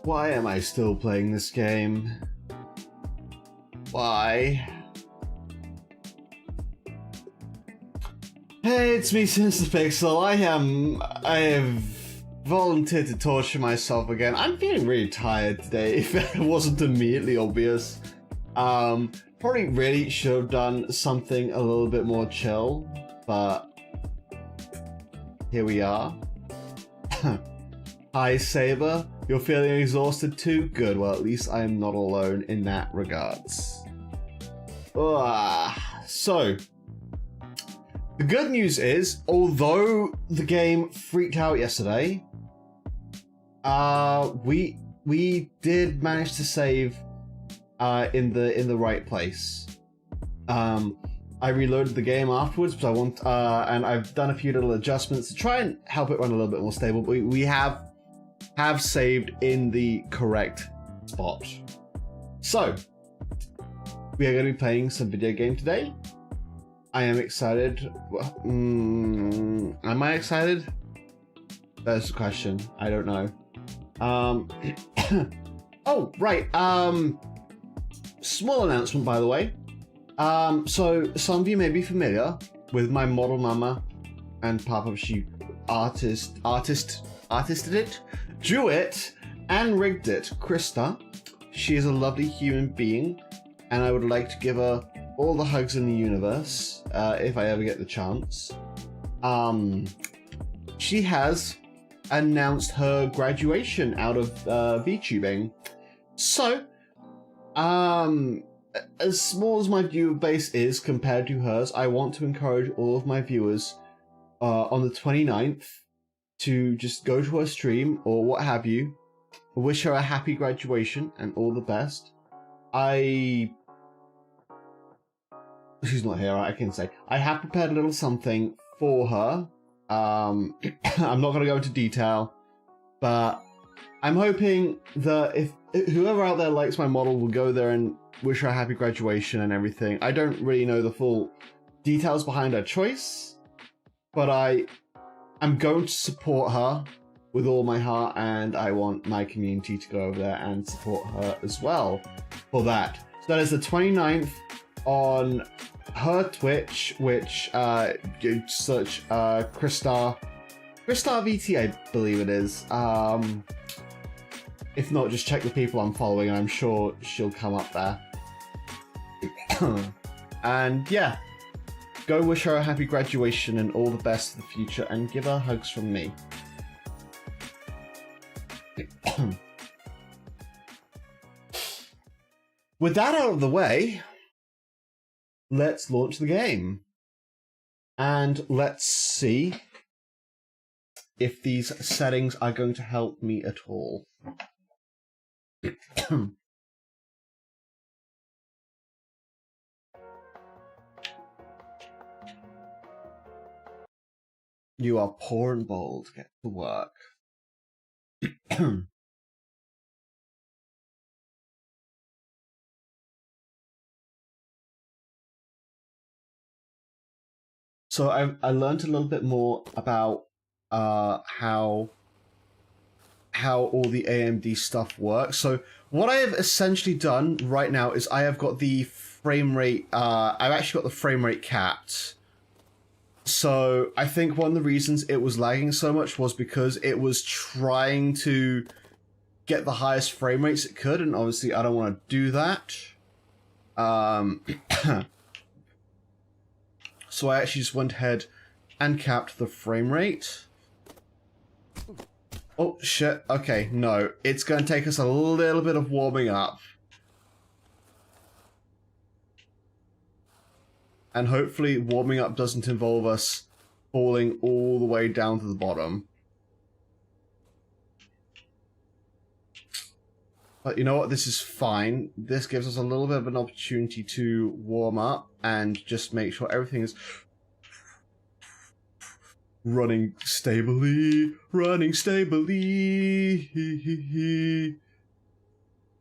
Why am I still playing this game? Why? Hey, it's me, SinisterPixel. I have volunteered to torture myself again. I'm feeling really tired today, if it wasn't immediately obvious. Probably really should have done something a little bit more chill, but here we are. Hi, Saber. You're feeling exhausted too? Good. Well, at least I am not alone in that regards. So, the good news is, although the game freaked out yesterday, we did manage to save in the right place. I reloaded the game afterwards because and I've done a few little adjustments to try and help it run a little bit more stable. But we have saved in the correct spot. So we are going to be playing some video game today. I am excited. Am I excited? That's the question. I don't know. Oh, right. Small announcement, by the way. So some of you may be familiar with my model mama and papa. She artisted it, drew it, and rigged it. Krista. She is a lovely human being, and I would like to give her all the hugs in the universe if I ever get the chance. She has announced her graduation out of VTubing. So, as small as my viewer base is compared to hers, I want to encourage all of my viewers on the 29th to just go to her stream or what have you, wish her a happy graduation and all the best. She's not here, I can say. I have prepared a little something for her. I'm not going to go into detail, but I'm hoping that if whoever out there likes my model will go there and wish her a happy graduation and everything. I don't really know the full details behind her choice, but I'm going to support her with all my heart, and I want my community to go over there and support her as well for that. So that is the 29th on her Twitch, which you search Krista VT, I believe it is. If not, just check the people I'm following and I'm sure she'll come up there. And yeah, go wish her a happy graduation and all the best for the future, and give her hugs from me. With that out of the way, let's launch the game. And let's see if these settings are going to help me at all. You are poor and bold. Get to work. So I learned a little bit more about how all the AMD stuff works. So what I have essentially done right now is I have got the frame rate. I've actually got the frame rate capped. So I think one of the reasons it was lagging so much was because it was trying to get the highest frame rates it could, and obviously I don't want to do that. So I actually just went ahead and capped the frame rate. Oh shit, okay, no. It's going to take us a little bit of warming up. And hopefully warming up doesn't involve us falling all the way down to the bottom. But you know what, this is fine. This gives us a little bit of an opportunity to warm up and just make sure everything is running stably,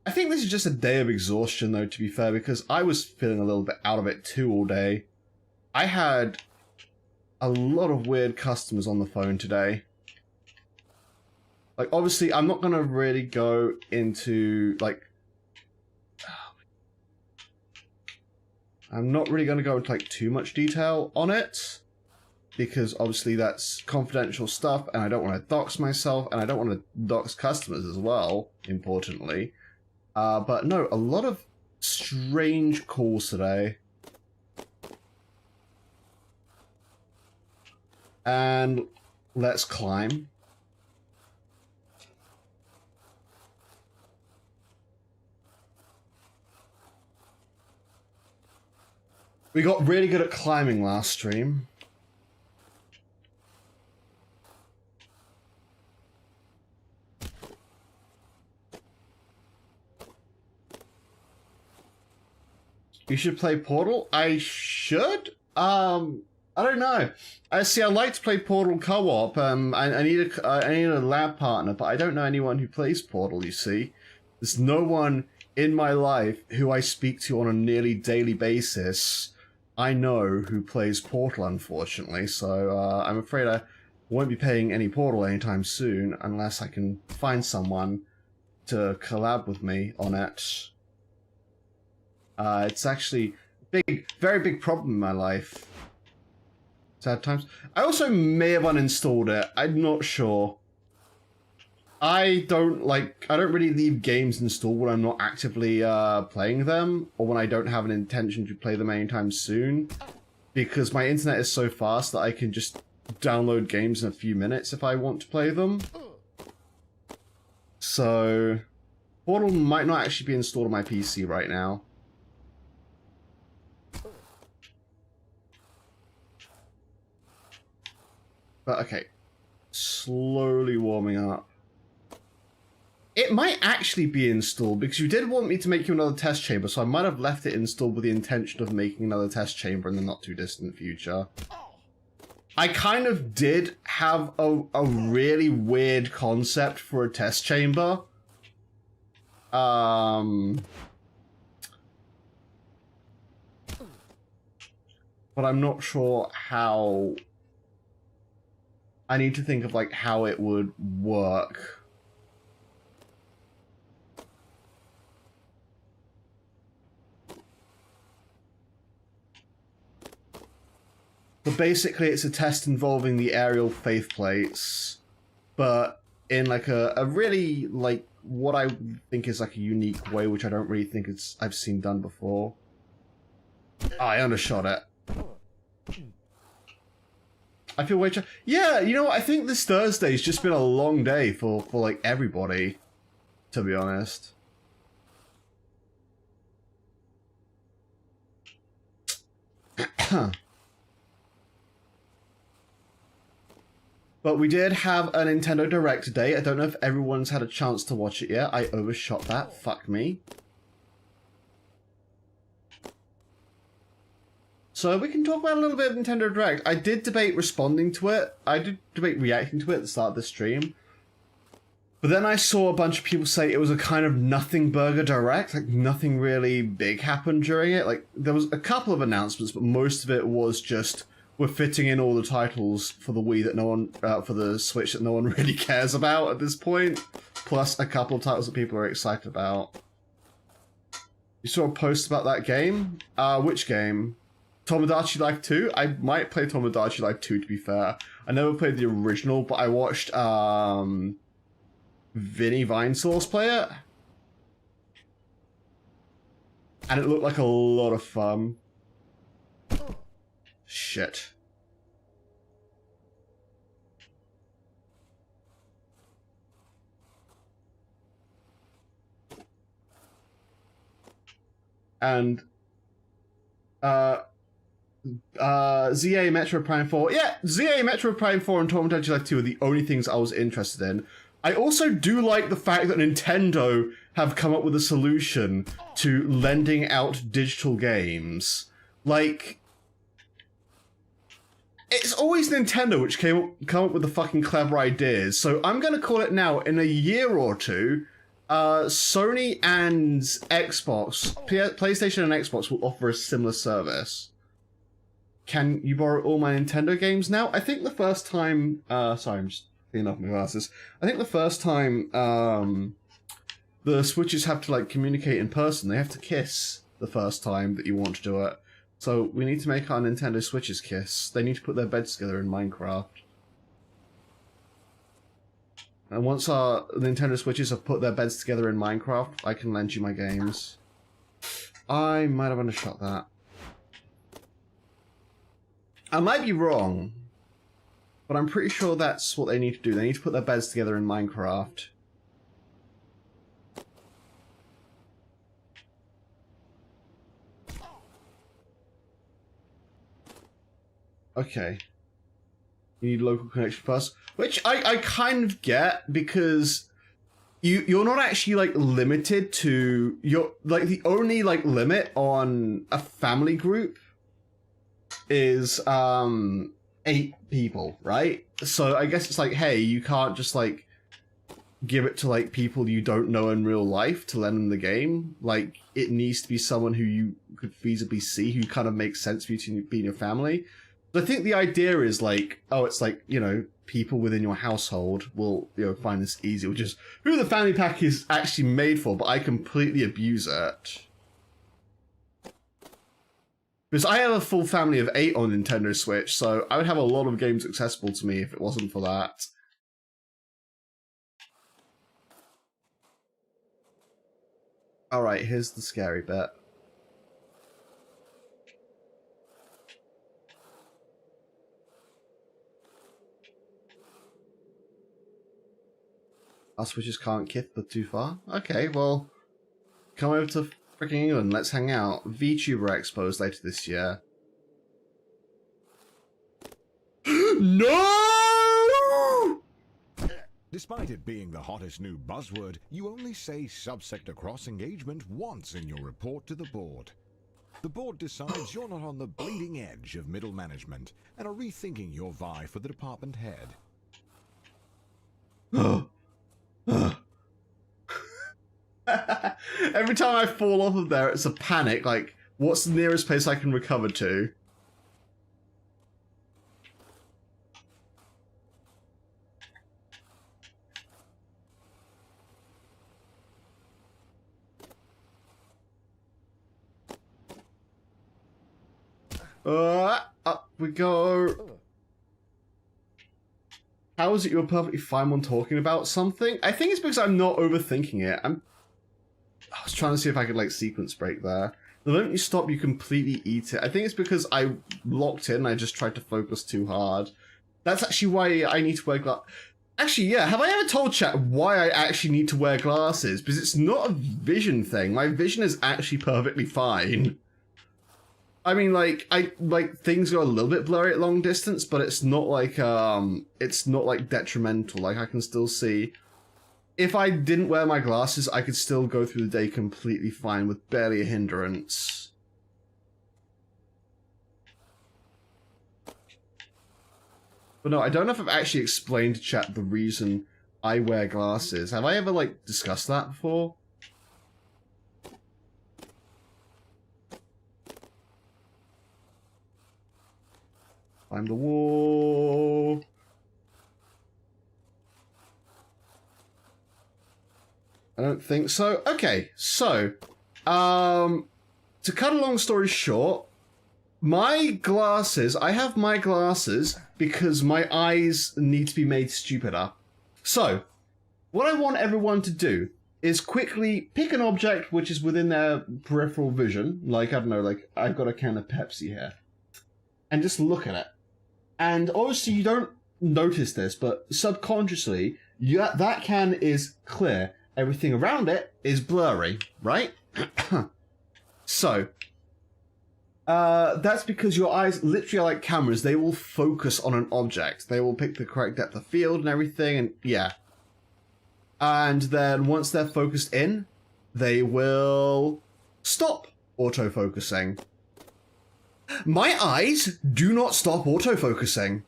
I think this is just a day of exhaustion, though, to be fair, because I was feeling a little bit out of it too all day. I had a lot of weird customers on the phone today. Like, obviously, I'm not gonna really go into, like... I'm not really gonna go into, like, too much detail on it. Because, obviously, that's confidential stuff, and I don't want to dox myself, and I don't want to dox customers as well, importantly. But no, a lot of strange calls today. And let's climb. We got really good at climbing last stream. You should play Portal? I should? I don't know. I see. I like to play Portal co-op. I need a lab partner, but I don't know anyone who plays Portal. You see, there's no one in my life who I speak to on a nearly daily basis. I know who plays Portal, unfortunately. So I'm afraid I won't be playing any Portal anytime soon, unless I can find someone to collab with me on it. It's actually a very big problem in my life. Sad times. I also may have uninstalled it. I'm not sure. I don't really leave games installed when I'm not actively playing them, or when I don't have an intention to play them anytime soon, because my internet is so fast that I can just download games in a few minutes if I want to play them. So, Portal might not actually be installed on my PC right now. But okay, slowly warming up. It might actually be installed, because you did want me to make you another test chamber, so I might have left it installed with the intention of making another test chamber in the not too distant future. I kind of did have a really weird concept for a test chamber. But I'm not sure how... I need to think of, like, how it would work. But basically, it's a test involving the aerial faith plates, but in, like, a really, like, what I think is, like, a unique way, which I don't really think I've seen done before. Oh, I undershot it. I feel way... Yeah, you know what? I think this Thursday's just been a long day for like, everybody, to be honest. But we did have a Nintendo Direct today. I don't know if everyone's had a chance to watch it yet. I overshot that. Fuck me. So we can talk about a little bit of Nintendo Direct. I did debate responding to it. I did debate reacting to it at the start of the stream. But then I saw a bunch of people say it was a kind of nothing burger Direct. Like, nothing really big happened during it. Like, there was a couple of announcements, but most of it was just, we're fitting in all the titles for the Wii that no one, for the Switch that no one really cares about at this point. Plus a couple of titles that people are excited about. You saw a post about that game? Which game? Tomodachi Life 2? I might play Tomodachi Life 2, to be fair. I never played the original, but I watched Vinny Vinesauce play it. And it looked like a lot of fun. Shit. And ZA Metro Prime 4. Yeah, ZA Metro Prime 4 and Tomodachi Life 2 are the only things I was interested in. I also do like the fact that Nintendo have come up with a solution to lending out digital games. Like, it's always Nintendo which come up with the fucking clever ideas, so I'm gonna call it now, in a year or two, Sony and Xbox, PlayStation and Xbox will offer a similar service. Can you borrow all my Nintendo games now? I think the first time... sorry, I'm just clean off my glasses. I think the first time the switches have to like communicate in person, they have to kiss the first time that you want to do it. So we need to make our Nintendo Switches kiss. They need to put their beds together in Minecraft. And once our Nintendo Switches have put their beds together in Minecraft, I can lend you my games. I might have undershot that. I might be wrong, but I'm pretty sure that's what they need to do. They need to put their beds together in Minecraft. Okay. You need local connection first, which I kind of get, because you're not actually like limited to the only like limit on a family group is 8 people, right? So I guess it's like, hey, you can't just like give it to like people you don't know in real life to lend them the game. Like, it needs to be someone who you could feasibly see, who kind of makes sense for you to be in your family. I think the idea is like, oh, it's like, you know, people within your household will, you know, find this easy, which is who the family pack is actually made for, but I completely abuse it. Because I have a full family of 8 on Nintendo Switch, so I would have a lot of games accessible to me if it wasn't for that. Alright, here's the scary bit. Our switches can't kiss but too far. Okay, well, come over to freaking England. Let's hang out. Vtuber Expo's later this year. No! Despite it being the hottest new buzzword, you only say subsector cross-engagement once in your report to the board. The board decides you're not on the bleeding edge of middle management and are rethinking your vie for the department head. Every time I fall off of there, it's a panic. Like, what's the nearest place I can recover to? Up we go. How is it you're perfectly fine when talking about something? I think it's because I'm not overthinking it. I was trying to see if I could, like, sequence break there. The moment you stop, you completely eat it. I think it's because I locked in and I just tried to focus too hard. That's actually why I need to wear glasses. Actually, yeah, have I ever told chat why I actually need to wear glasses? Because it's not a vision thing. My vision is actually perfectly fine. I mean, like, things go a little bit blurry at long distance, but it's not like detrimental. Like, I can still see. If I didn't wear my glasses, I could still go through the day completely fine with barely a hindrance. But no, I don't know if I've actually explained to chat the reason I wear glasses. Have I ever, like, discussed that before? Climb the wall. I don't think so. Okay, so, to cut a long story short, my glasses, I have my glasses because my eyes need to be made stupider. So, what I want everyone to do is quickly pick an object which is within their peripheral vision, like, I don't know, like, I've got a can of Pepsi here, and just look at it. And obviously you don't notice this, but subconsciously, that can is clear. Everything around it is blurry, right? So, that's because your eyes literally are like cameras. They will focus on an object. They will pick the correct depth of field and everything, and yeah. And then once they're focused in, they will stop autofocusing. My eyes do not stop autofocusing.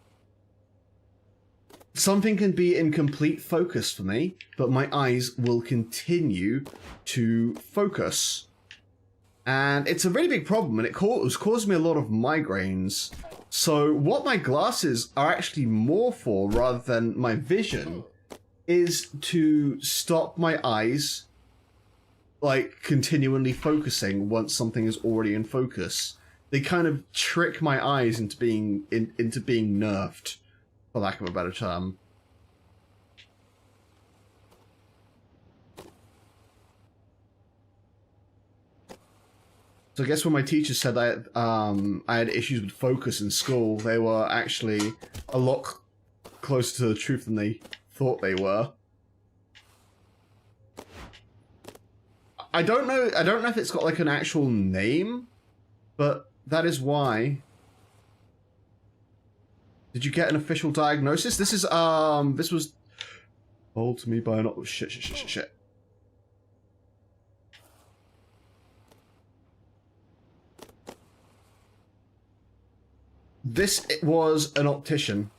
Something can be in complete focus for me, but my eyes will continue to focus. And it's a really big problem, and it was causing me a lot of migraines. So what my glasses are actually more for, rather than my vision, is to stop my eyes, like, continually focusing once something is already in focus. They kind of trick my eyes into being nerfed, for lack of a better term. So I guess when my teachers said that I had issues with focus in school, they were actually a lot closer to the truth than they thought they were. I don't know if it's got like an actual name, but that is why. Did you get an official diagnosis? This was told to me by an shit. This was an optician.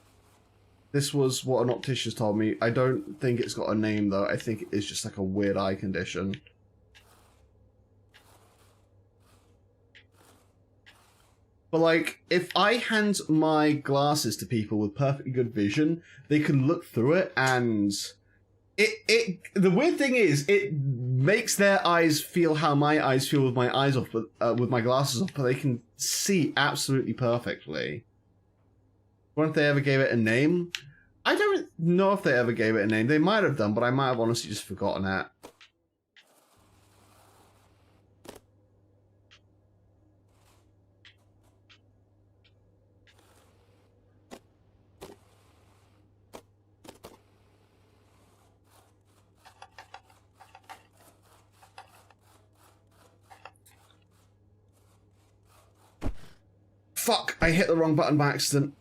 This was what an optician told me. I don't think it's got a name though. I think it's just like a weird eye condition. But like, if I hand my glasses to people with perfectly good vision, they can look through it, and the weird thing is, it makes their eyes feel how my eyes feel with my eyes off, but with my glasses off, but they can see absolutely perfectly. I wonder if they ever gave it a name. I don't know if they ever gave it a name. They might have done, but I might have honestly just forgotten it. Fuck, I hit the wrong button by accident.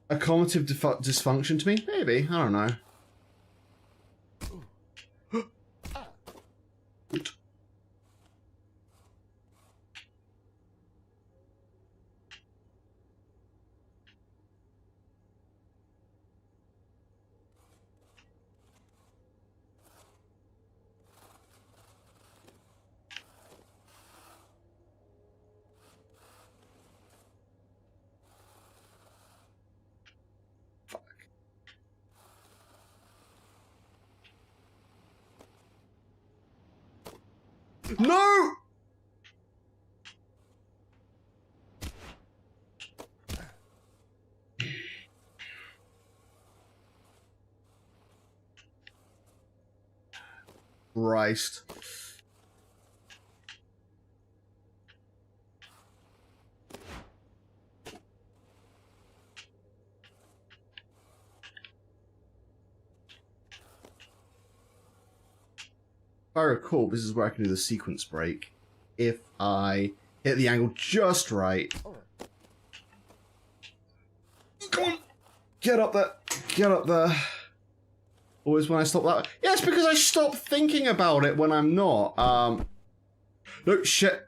A cognitive dysfunction to me? Maybe, I don't know. No! Christ. If I recall, this is where I can do the sequence break. If I hit the angle just right. Come on! Get up there! Get up there! Always when I stop that. Yeah, it's because I stop thinking about it when I'm not. No, shit.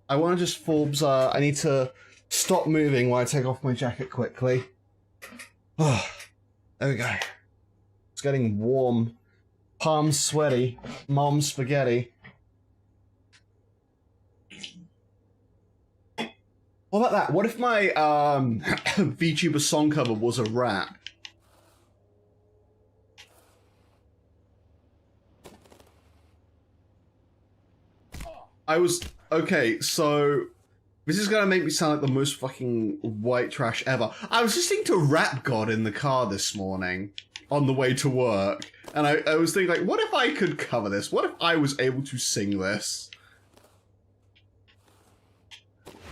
I want to just Forbes, I need to stop moving while I take off my jacket quickly. There we go. It's getting warm. Palms sweaty. Mom's spaghetti. What about that? What if my VTuber song cover was a rap? Okay, so this is gonna make me sound like the most fucking white trash ever. I was listening to Rap God in the car this morning on the way to work, and I was thinking, like, what if I could cover this? What if I was able to sing this?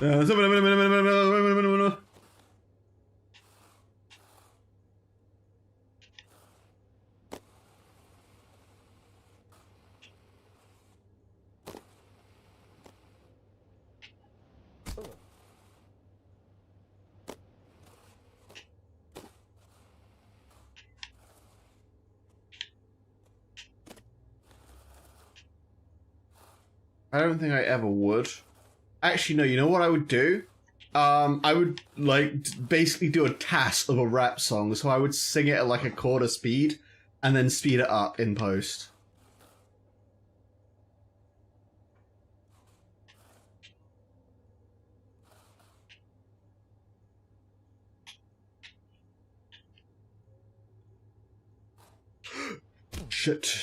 I don't think I ever would. Actually, no, you know what I would do? I would like basically do a task of a rap song, so I would sing it at like a quarter speed and then speed it up in post. Shit.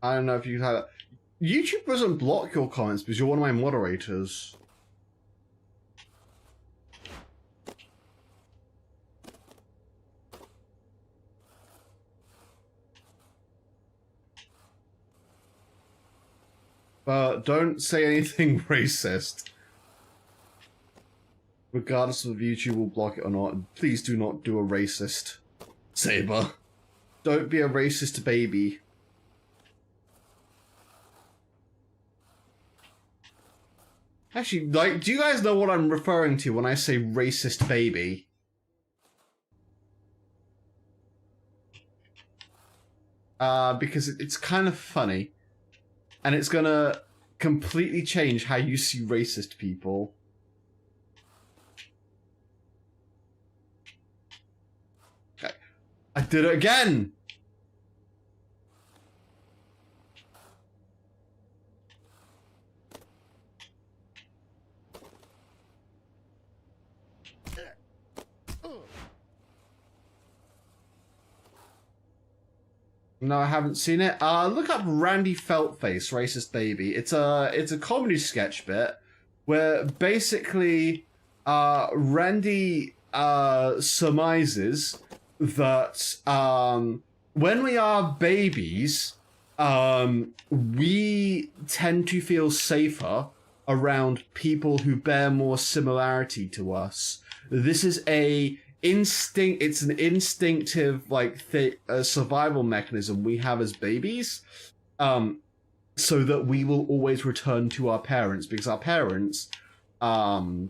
I don't know if you have. YouTube doesn't block your comments because you're one of my moderators. But don't say anything racist. Regardless of if YouTube will block it or not, please do not do a racist. Saber. Don't be a racist baby. Actually, like, do you guys know what I'm referring to when I say racist baby? Because it's kind of funny. And it's gonna completely change how you see racist people. Okay. I did it again! No, I haven't seen it. Look up Randy Feltface, Racist Baby. It's a comedy sketch bit where basically Randy surmises that when we are babies, we tend to feel safer around people who bear more similarity to us. This is it's an instinctive like survival mechanism we have as babies, so that we will always return to our parents because our parents our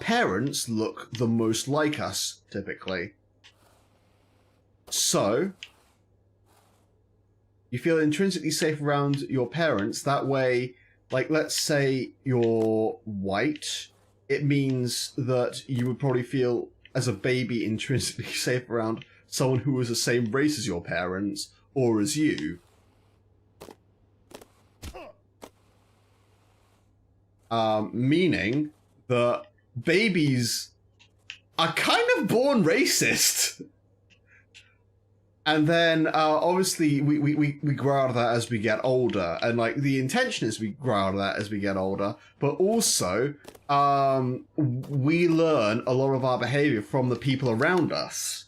parents look the most like us typically. So you feel intrinsically safe around your parents. That way, like, let's say you're white, it means that you would probably feel, as a baby, intrinsically safe around someone who was the same race as your parents, or as you. Meaning that babies are kind of born racist. And then, obviously, we grow out of that as we get older. And, like, the intention is we grow out of that as we get older. But also, we learn a lot of our behavior from the people around us.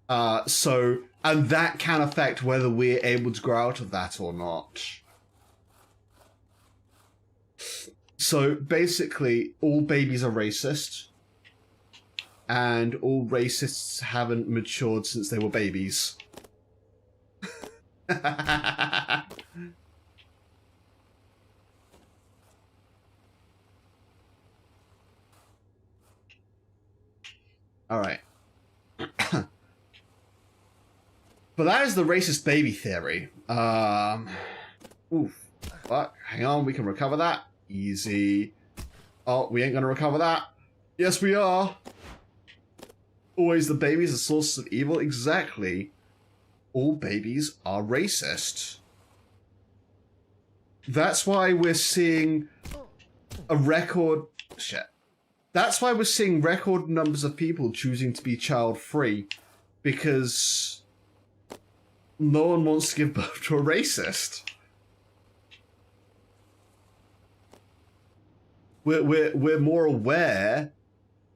And that can affect whether we're able to grow out of that or not. So, basically, all babies are racist. And all racists haven't matured since they were babies. Alright. But that is the racist baby theory. Oof. Fuck. Hang on, we can recover that. Easy. Oh, we ain't gonna recover that. Yes, we are. Always the baby's a source of evil? Exactly. All babies are racist. That's why we're seeing a record... Shit. That's why we're seeing record numbers of people choosing to be child-free. Because no one wants to give birth to a racist. We're more aware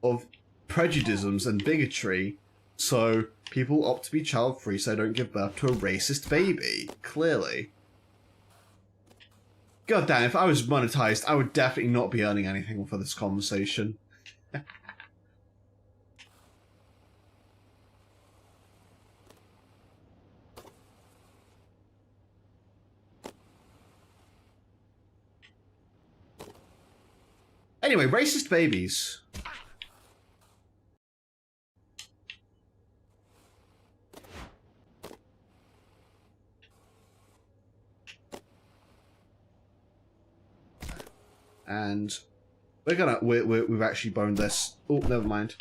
of prejudices and bigotry, so people opt to be child-free so they don't give birth to a racist baby, clearly. God damn, if I was monetized, I would definitely not be earning anything for this conversation. Anyway, racist babies. And we've actually boned this. Oh, never mind.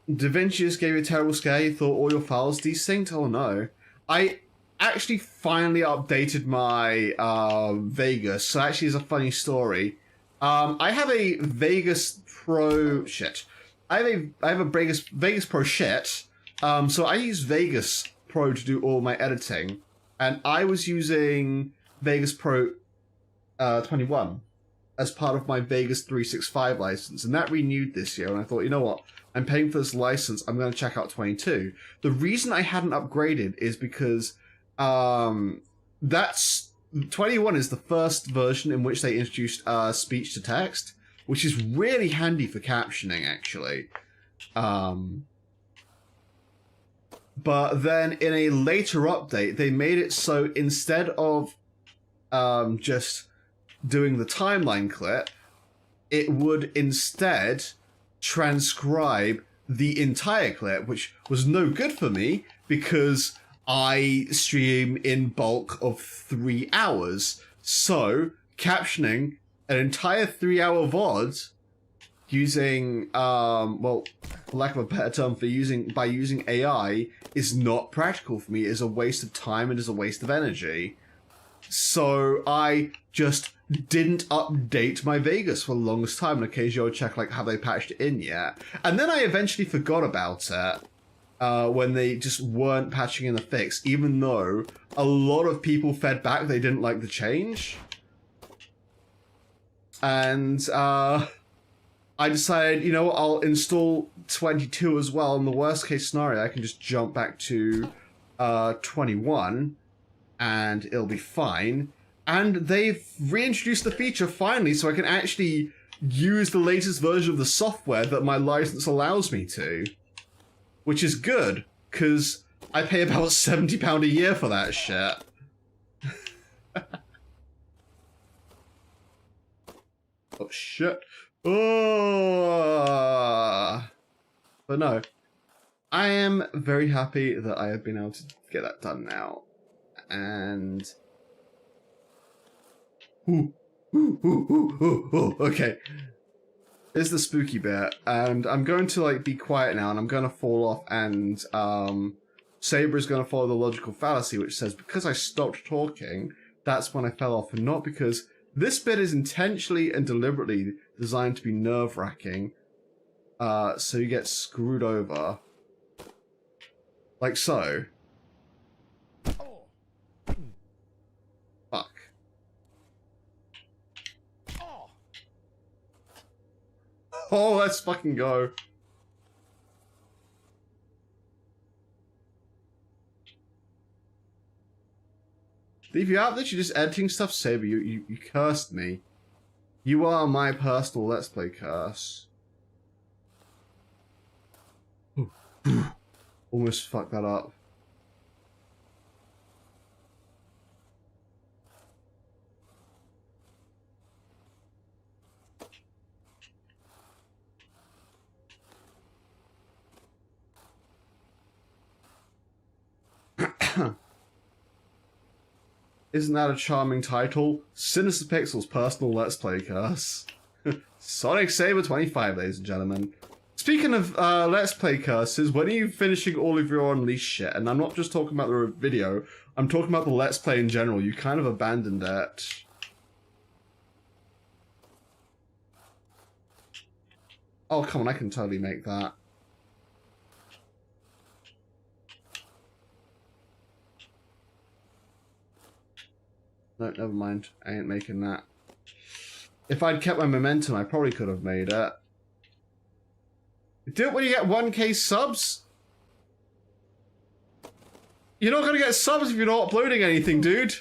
Da Vinci just gave you a terrible scare. You thought all your files desynced? Oh no. I actually finally updated my Vegas. So actually it's a funny story. I have a Vegas Pro shit. I have a Vegas Pro shit. So I use Vegas Pro to do all my editing. And I was using Vegas Pro 21 as part of my Vegas 365 license, and that renewed this year, and I thought, you know what, I'm paying for this license, I'm going to check out 22. The reason I hadn't upgraded is because that's 21 is the first version in which they introduced speech to text, which is really handy for captioning, actually. But then in a later update, they made it so instead of just doing the timeline clip, it would instead transcribe the entire clip, which was no good for me because I stream in bulk of 3 hours. So captioning an entire 3-hour VOD using, well, for lack of a better term, by using AI is not practical for me. It is a waste of time. It is a waste of energy. So I just didn't update my Vegas for the longest time, and occasionally I would check, like, have they patched it in yet? And then I eventually forgot about it when they just weren't patching in the fix, even though a lot of people fed back they didn't like the change. And I decided, you know what, I'll install 22 as well. In the worst case scenario, I can just jump back to 21 and it'll be fine. And they've reintroduced the feature finally, so I can actually use the latest version of the software that my license allows me to. Which is good, because I pay about £70 a year for that shit. Oh shit. Oh. But no. I am very happy that I have been able to get that done now. And okay. Here's the spooky bit, and I'm going to like be quiet now, and I'm going to fall off, and Saber is going to follow the logical fallacy, which says because I stopped talking, that's when I fell off, and not because this bit is intentionally and deliberately designed to be nerve-wracking, so you get screwed over, like so. Fuck. Oh, let's fucking go. Leave you out that you're just editing stuff, Saber. You cursed me. You are my personal Let's Play curse. Almost fucked that up. Isn't that a charming title? Sinister Pixel's personal Let's Play curse. Sonic Saber 25, ladies and gentlemen. Speaking of Let's Play curses, when are you finishing all of your Unleashed shit? And I'm not just talking about the video, I'm talking about the Let's Play in general. You kind of abandoned it. Oh, come on, I can totally make that. No, never mind. I ain't making that. If I'd kept my momentum, I probably could have made it. Do it when you get 1k subs? You're not gonna get subs if you're not uploading anything, dude.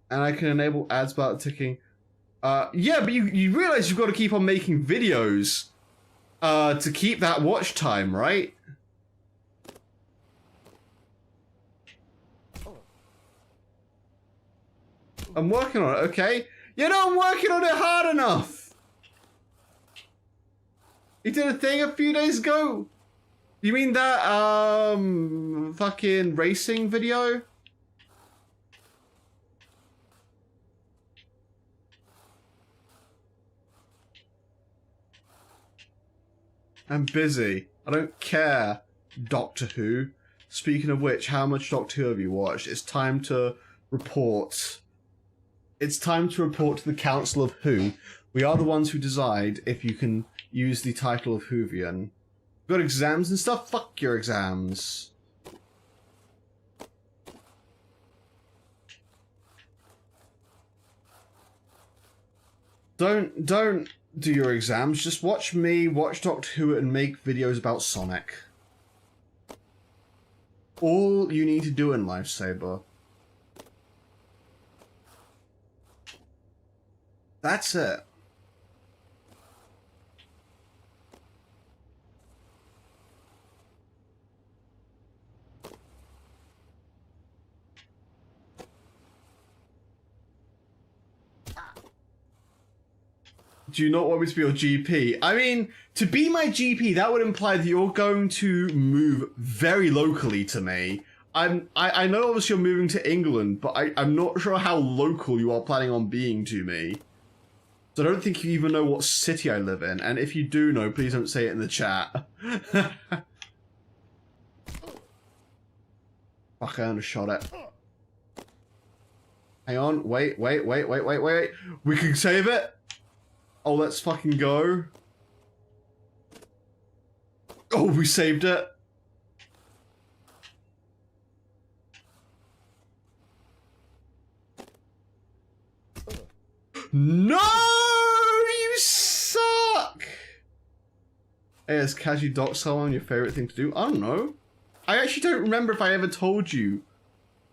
And I can enable ads about ticking. Yeah, but you realize you've got to keep on making videos to keep that watch time, right? I'm working on it, okay? You're not working on it hard enough! You did a thing a few days ago! You mean that, fucking racing video? I'm busy. I don't care, Doctor Who. Speaking of which, how much Doctor Who have you watched? It's time to report. It's time to report to the Council of Who. We are the ones who decide if you can use the title of Whovian. Got exams and stuff? Fuck your exams. Don't do your exams. Just watch me, watch Doctor Who, and make videos about Sonic. All you need to do in life, Saber. That's it. Do you not want me to be your GP? I mean, to be my GP, that would imply that you're going to move very locally to me. I know obviously you're moving to England, but I'm not sure how local you are planning on being to me. So I don't think you even know what city I live in, and if you do know, please don't say it in the chat. Fuck, I undershot it. Hang on, wait. We can save it? Oh, let's fucking go. Oh, we saved it. No! You suck! Hey, has Kaji doc someone your favorite thing to do? I don't know. I actually don't remember if I ever told you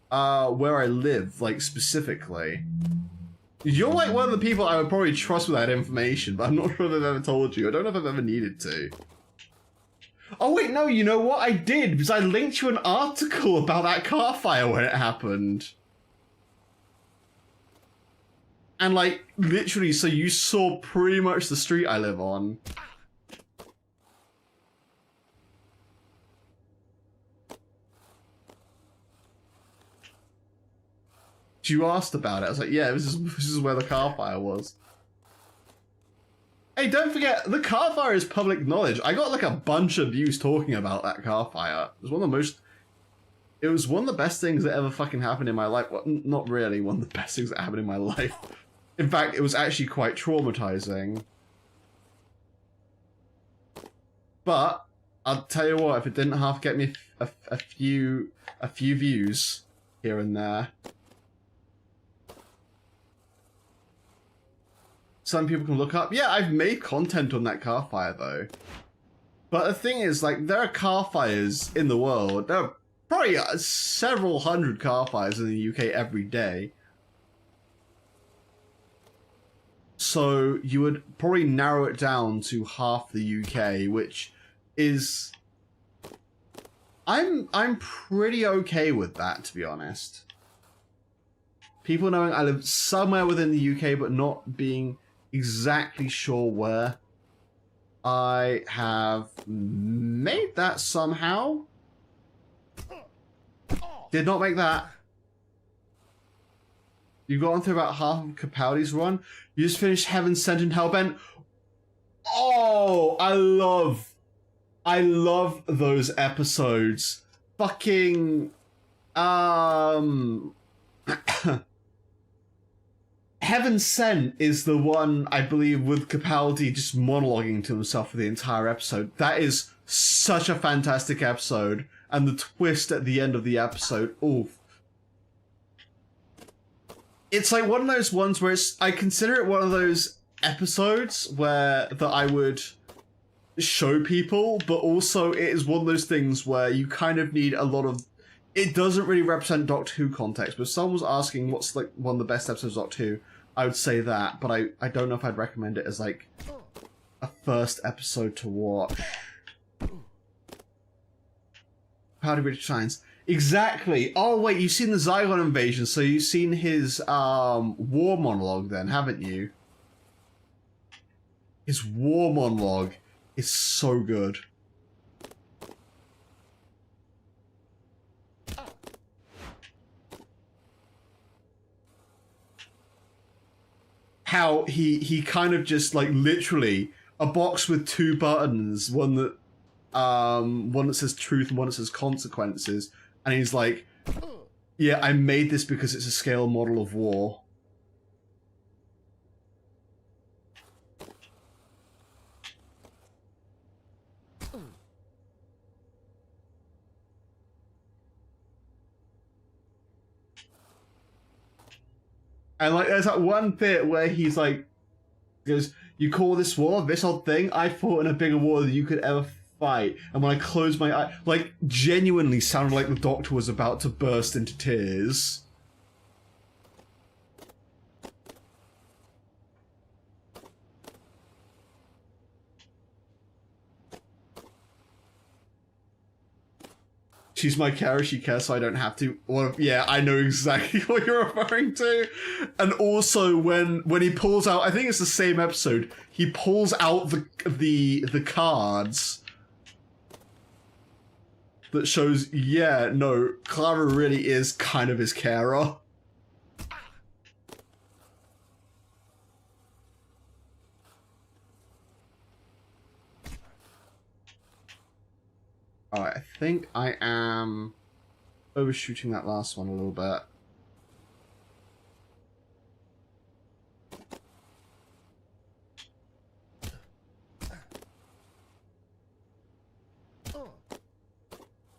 where I live, like, specifically. You're like one of the people I would probably trust with that information, but I'm not sure if I've ever told you. I don't know if I've ever needed to. Oh wait, no, you know what? I did, because I linked you an article about that car fire when it happened. And like, literally, so you saw pretty much the street I live on. You asked about it. I was like, yeah, this is where the car fire was. Hey, don't forget, the car fire is public knowledge. I got like a bunch of views talking about that car fire. It was one of the most... It was one of the best things that ever fucking happened in my life. Well, not really one of the best things that happened in my life. In fact, it was actually quite traumatizing. But, I'll tell you what, if it didn't half get me a few views here and there... Some people can look up. Yeah, I've made content on that car fire, though. But the thing is, like, there are car fires in the world. There are probably several hundred car fires in the UK every day. So you would probably narrow it down to half the UK, which is... I'm pretty okay with that, to be honest. People knowing I live somewhere within the UK, but not being exactly sure where. I have made that somehow. Did not make that. You've gone through about half of Capaldi's run. You just finished Heaven Sent and Hellbent. Oh, I love those episodes. Fucking Heaven Sent is the one, I believe, with Capaldi just monologuing to himself for the entire episode. That is such a fantastic episode. And the twist at the end of the episode, oof. It's like one of those ones where I consider it one of those episodes that I would show people, but also it is one of those things where you kind of need a lot of... It doesn't really represent Doctor Who context, but if someone was asking what's like one of the best episodes of Doctor Who, I would say that, but I don't know if I'd recommend it as like a first episode to watch. How do British Science? Exactly. Oh wait, you've seen the Zygon invasion, so you've seen his war monologue then, haven't you? His war monologue is so good. How he kind of just like literally a box with two buttons, one that says truth and one that says consequences, and he's like, yeah, I made this because it's a scale model of war. And like, there's that one bit where he's like, goes, "You call this war? This old thing? I fought in a bigger war than you could ever fight." And when I closed my eye, like, genuinely sounded like the Doctor was about to burst into tears. She's my carer, she cares so I don't have to. Well, yeah, I know exactly what you're referring to. And also when he pulls out, I think it's the same episode, he pulls out the cards that shows, yeah, no, Clara really is kind of his carer. Alright, I think I am overshooting that last one a little bit.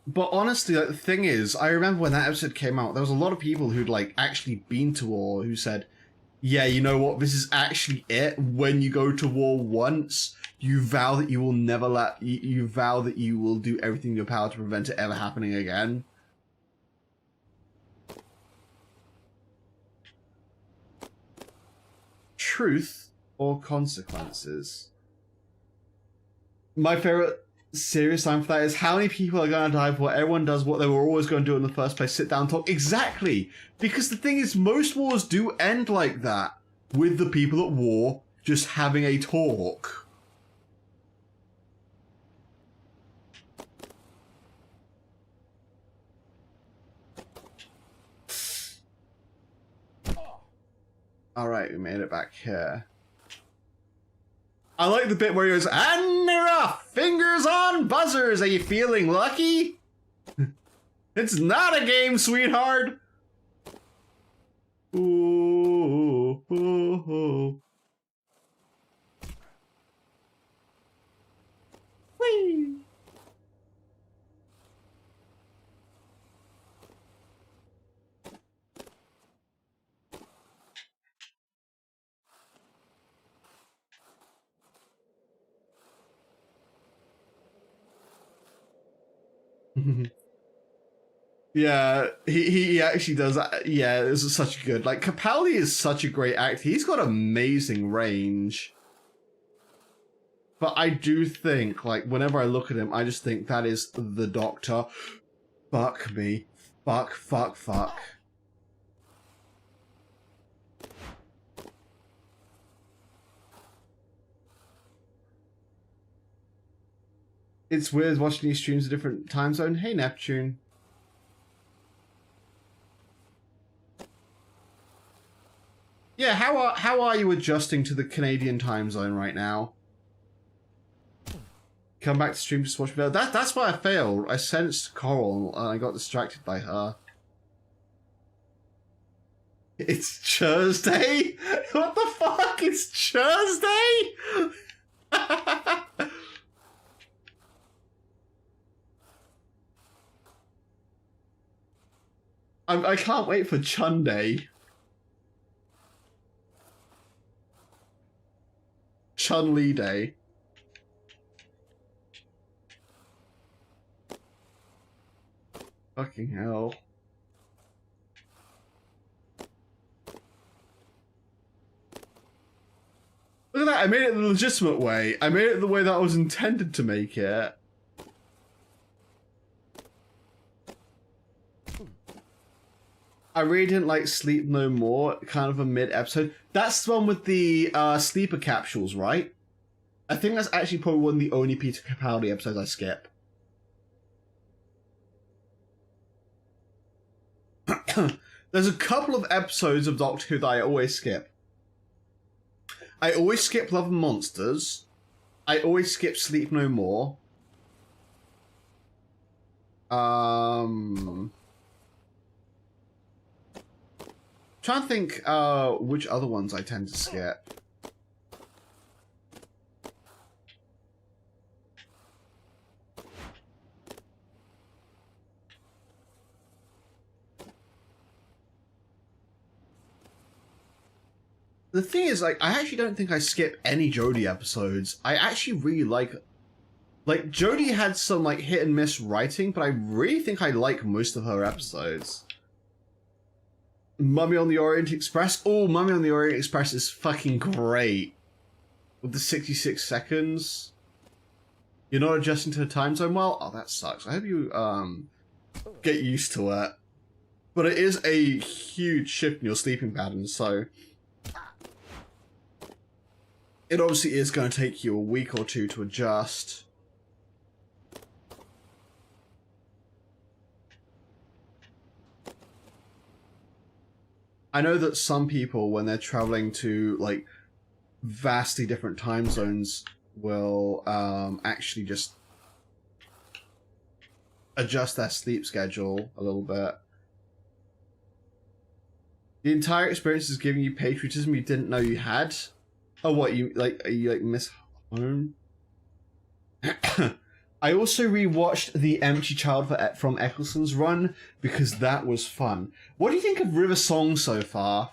But honestly, like, the thing is, I remember when that episode came out, there was a lot of people who'd like actually been to war who said, yeah, you know what, this is actually it. When you go to war once, you vow that you will never you vow that you will do everything in your power to prevent it ever happening again. Truth or consequences? My favorite serious line for that is, how many people are going to die before everyone does what they were always going to do in the first place, sit down and talk? Exactly! Because the thing is, most wars do end like that, with the people at war just having a talk. Alright, we made it back here. I like the bit where he goes, "And they're off! Fingers on buzzers! Are you feeling lucky?" It's not a game, sweetheart! Ooh, ooh, ooh. Whee! Yeah, he actually does. Yeah, this is such a good. Like, Capaldi is such a great actor. He's got amazing range. But I do think, like, whenever I look at him, I just think that is the Doctor. Fuck me. Fuck, fuck, fuck. It's weird watching these streams a different time zone. Hey, Neptune. Yeah, how are you adjusting to the Canadian time zone right now? Come back to stream to watch video. That's why I failed. I sensed Coral and I got distracted by her. It's Thursday? What the fuck? It's Thursday? I can't wait for Chun Day. Chun-Li Day. Fucking hell. Look at that, I made it the legitimate way. I made it the way that I was intended to make it. I really didn't like Sleep No More, kind of a mid-episode. That's the one with the sleeper capsules, right? I think that's actually probably one of the only Peter Capaldi episodes I skip. There's a couple of episodes of Doctor Who that I always skip. I always skip Love and Monsters. I always skip Sleep No More. Trying to think which other ones I tend to skip. The thing is, like, I actually don't think I skip any Jodie episodes. I actually really like Jodie had some like hit and miss writing, but I really think I like most of her episodes. Mummy on the Orient Express. Oh, Mummy on the Orient Express is fucking great. With the 66 seconds. You're not adjusting to the time zone well? Oh, that sucks. I hope you get used to it. But it is a huge shift in your sleeping patterns, so it obviously is going to take you a week or two to adjust. I know that some people, when they're traveling to, like, vastly different time zones, will actually just adjust their sleep schedule a little bit. The entire experience is giving you patriotism you didn't know you had. Oh, what, you, like, are you, like, Miss Home? I also rewatched The Empty Child from Eccleston's run, because that was fun. What do you think of River Song so far?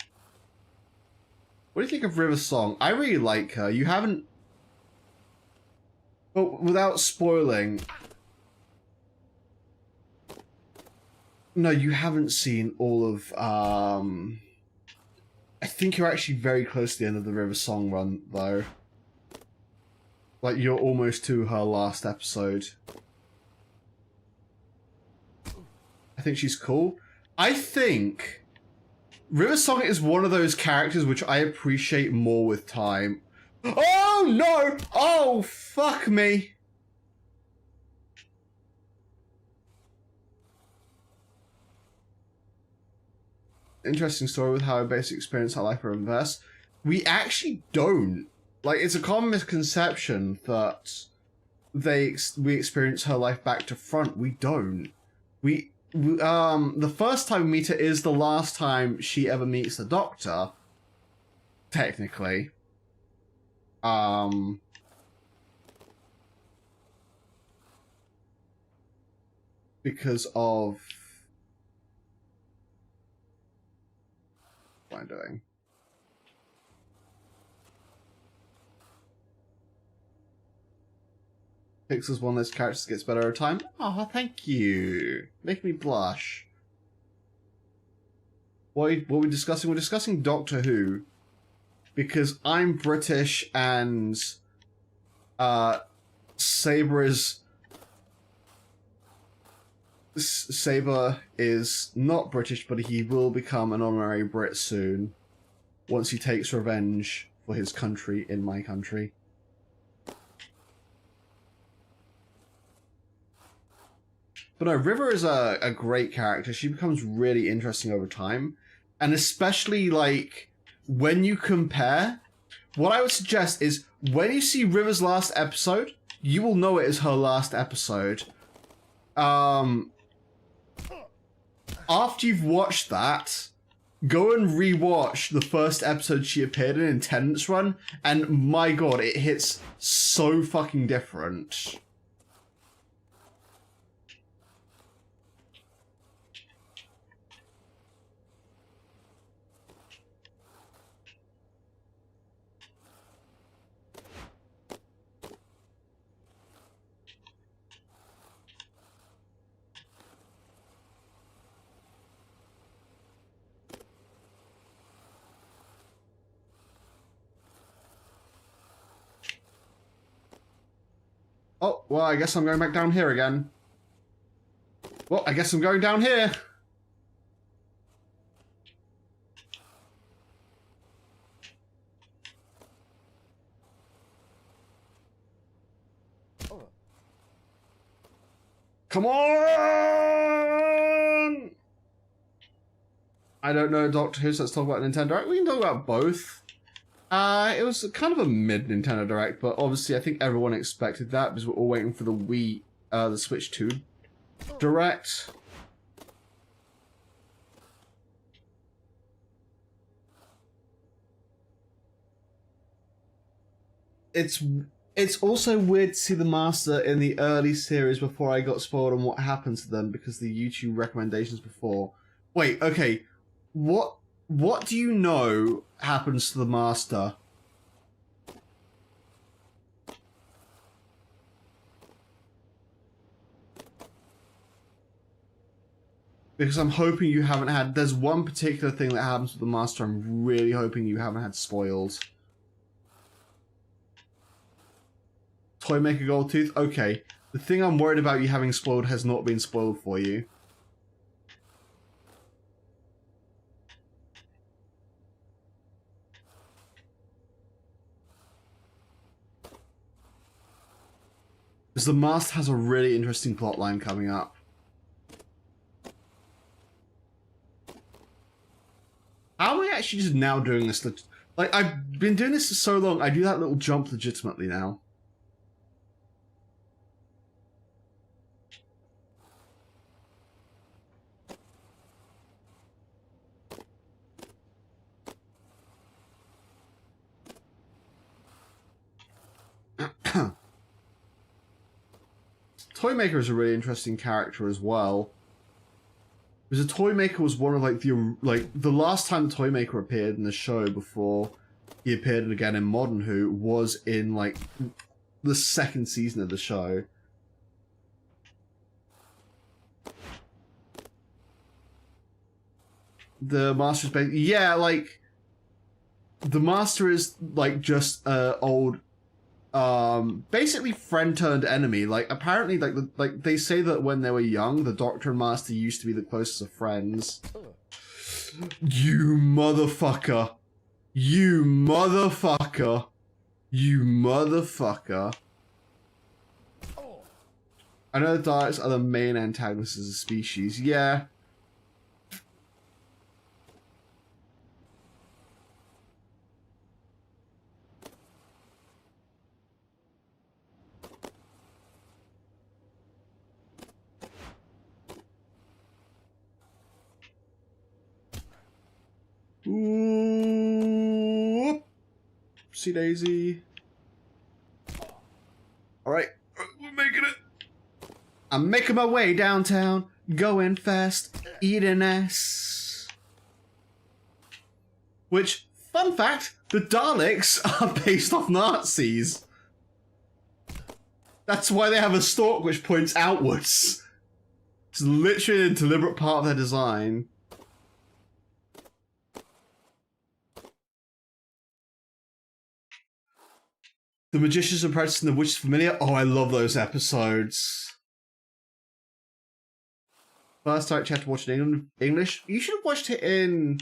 What do you think of River Song? I really like her. You haven't... But without spoiling... No, you haven't seen all of... I think you're actually very close to the end of the River Song run, though. Like, you're almost to her last episode. I think she's cool. I think River Song is one of those characters which I appreciate more with time. Oh, no! Oh, fuck me! Interesting story with how I basically experience our life in reverse. We actually don't. Like, it's a common misconception that we experience her life back to front. We don't. The first time we meet her is the last time she ever meets the Doctor. Technically. Because of... what am I doing? Pixel's one of those characters that gets better over time. Oh, thank you. Make me blush. What are we discussing? We're discussing Doctor Who. Because I'm British and Saber is not British, but he will become an honorary Brit soon. Once he takes revenge for his country in my country. But no, River is a great character. She becomes really interesting over time. And especially, like, when you compare, what I would suggest is, when you see River's last episode, you will know it is her last episode. After you've watched that, go and rewatch the first episode she appeared in Tennant's Run, and my god, it hits so fucking different. Oh, well, I guess I'm going back down here again. Well, I guess I'm going down here. Come on! I don't know Doctor Who, so let's talk about Nintendo Direct. We can talk about both. It was kind of a mid-Nintendo Direct, but obviously I think everyone expected that because we're all waiting for the Switch 2 Direct. It's also weird to see the Master in the early series before I got spoiled on what happened to them because the YouTube recommendations before. Wait, okay. What do you know happens to the Master? Because I'm hoping you haven't had... There's one particular thing that happens with the Master I'm really hoping you haven't had spoiled. Toymaker Goldtooth? Okay. The thing I'm worried about you having spoiled has not been spoiled for you. Because the Master has a really interesting plotline coming up. How am I actually just now doing this? Like, I've been doing this for so long, I do that little jump legitimately now. Toymaker is a really interesting character as well. Because the Toymaker was one of the last time the Toymaker appeared in the show before he appeared again in Modern Who was in like the second season of the show. The Master is basically, yeah, like the Master is like just old basically friend turned enemy. Like apparently like they say that when they were young the Doctor and Master used to be the closest of friends. You motherfucker. You motherfucker. You motherfucker. I know the Daleks are the main antagonists as a species. Yeah. Ooh. See Daisy. Alright, we're making it. I'm making my way downtown, going fast, eating ass. Which, fun fact, the Daleks are based off Nazis. That's why they have a stalk which points outwards. It's literally a deliberate part of their design. The Magician's Apprentice and the Witch's Familiar. Oh, I love those episodes. First time I had to watch it in English. You should have watched it in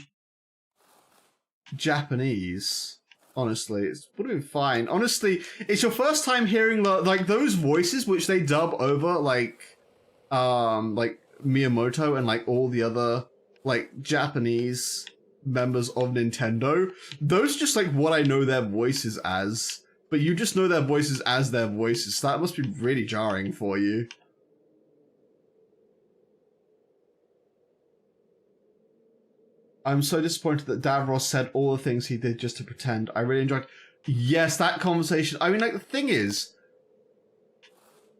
Japanese. Honestly, it would have been fine. Honestly, it's your first time hearing like those voices which they dub over like Miyamoto and like all the other like Japanese members of Nintendo. Those are just like what I know their voices as. But you just know their voices as their voices, so that must be really jarring for you. I'm so disappointed that Davros said all the things he did just to pretend. I really enjoyed... Yes, that conversation. I mean, like, the thing is,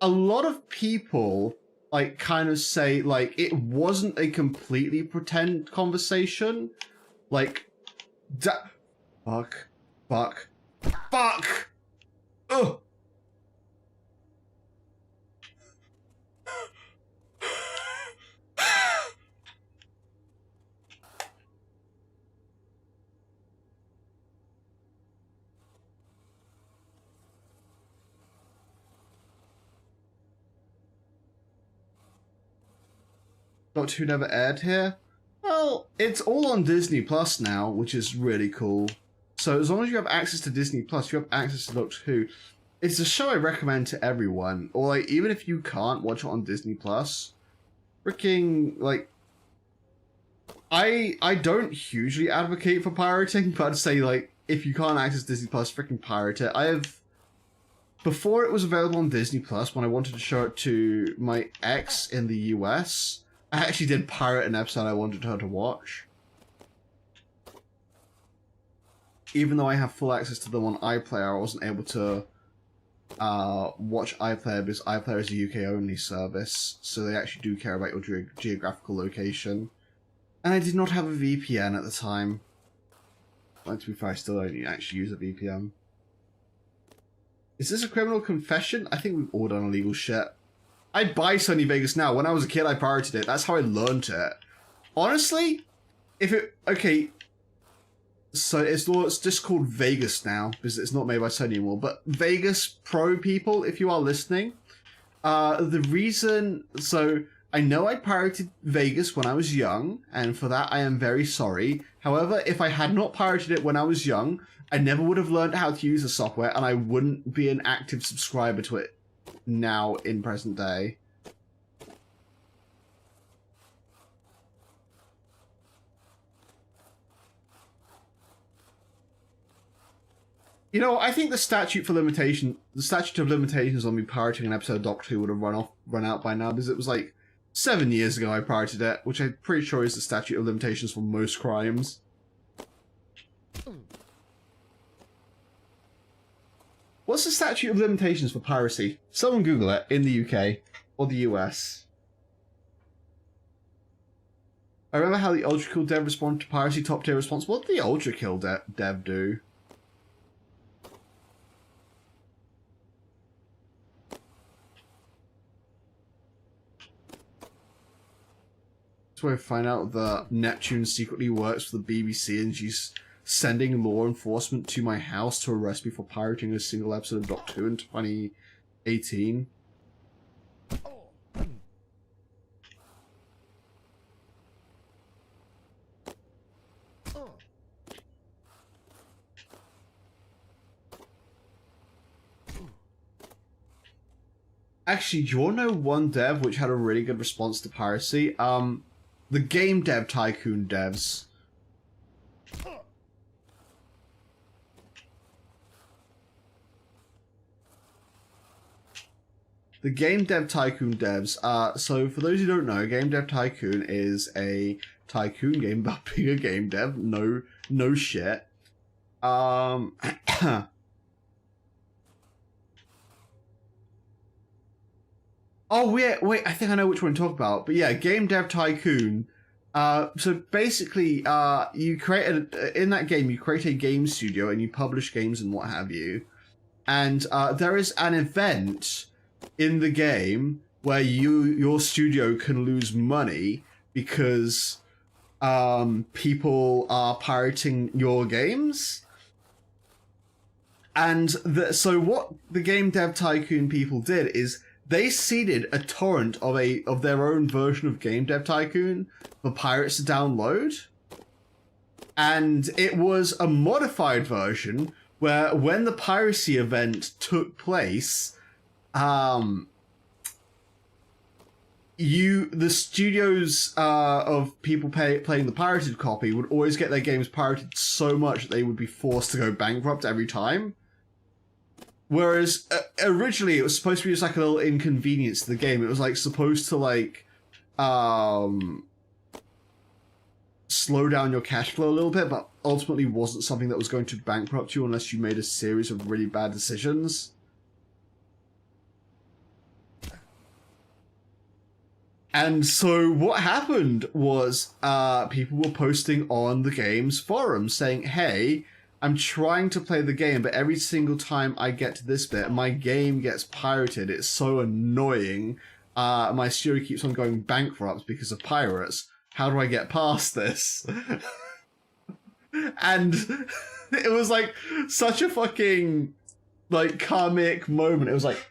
a lot of people, like, kind of say, like, it wasn't a completely pretend conversation. Like, fuck. Ugh. Doctor Who never aired here? Well, it's all on Disney Plus now, which is really cool. So as long as you have access to Disney Plus, you have access to Doctor Who. it's a show I recommend to everyone. Or like, even if you can't watch it on Disney Plus, freaking like, I don't hugely advocate for pirating, but I'd say like, if you can't access Disney Plus, freaking pirate it. Before it was available on Disney Plus, when I wanted to show it to my ex in the US, I actually did pirate an episode I wanted her to watch. Even though I have full access to them on iPlayer, I wasn't able to watch iPlayer because iPlayer is a UK-only service, so they actually do care about your geographical location. And I did not have a VPN at the time. Well, to be fair, I still don't actually use a VPN. Is this a criminal confession? I think we've all done illegal shit. I buy Sony Vegas now. When I was a kid, I pirated it. That's how I learned it. Honestly, if it... Okay, so it's just called Vegas now, because it's not made by Sony anymore. But Vegas Pro people, if you are listening, the reason... So, I know I pirated Vegas when I was young, and for that I am very sorry. However, if I had not pirated it when I was young, I never would have learned how to use the software, and I wouldn't be an active subscriber to it now in present day. You know, I think the statute of limitations on me pirating an episode of Doctor Who would have run out by now, because it was like 7 years ago I pirated it, which I'm pretty sure is the statute of limitations for most crimes. What's the statute of limitations for piracy? Someone Google it in the UK or the US. I remember how the Ultra Kill dev responded to piracy top tier response. What did the Ultra Kill dev do? That's where I find out that Neptune secretly works for the BBC and she's sending law enforcement to my house to arrest me for pirating a single episode of Doctor Who in 2018. Actually, do you want to know one dev which had a really good response to piracy? The Game Dev Tycoon devs. The Game Dev Tycoon devs. So for those who don't know, Game Dev Tycoon is a tycoon game about being a game dev. No shit. Oh wait, I think I know which one to talk about. But yeah, Game Dev Tycoon. So basically, you create in that game, you create a game studio and you publish games and what have you. And there is an event in the game where your studio can lose money because people are pirating your games. And so what the Game Dev Tycoon people did is they seeded a torrent of their own version of Game Dev Tycoon for pirates to download. And it was a modified version where when the piracy event took place, the studios of people playing the pirated copy would always get their games pirated so much that they would be forced to go bankrupt every time. Whereas originally it was supposed to be just like a little inconvenience to the game. It was like supposed to like slow down your cash flow a little bit, but ultimately wasn't something that was going to bankrupt you unless you made a series of really bad decisions. And so what happened was people were posting on the game's forums saying, hey, I'm trying to play the game, but every single time I get to this bit, my game gets pirated. It's so annoying. My studio keeps on going bankrupt because of pirates. How do I get past this? And it was like such a fucking like karmic moment. It was like,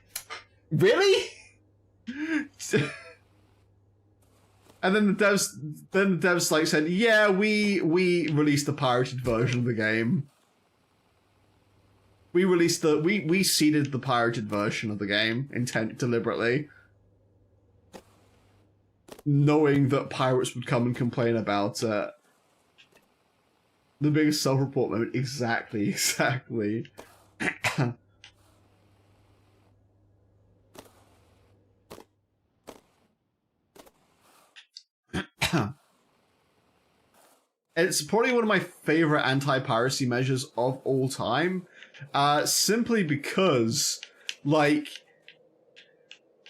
really? And then the devs like said, yeah, we released the pirated version of the game. We released we seeded the pirated version of the game deliberately, knowing that pirates would come and complain about it. The biggest self-report moment. Exactly. It's probably one of my favorite anti-piracy measures of all time, simply because, like,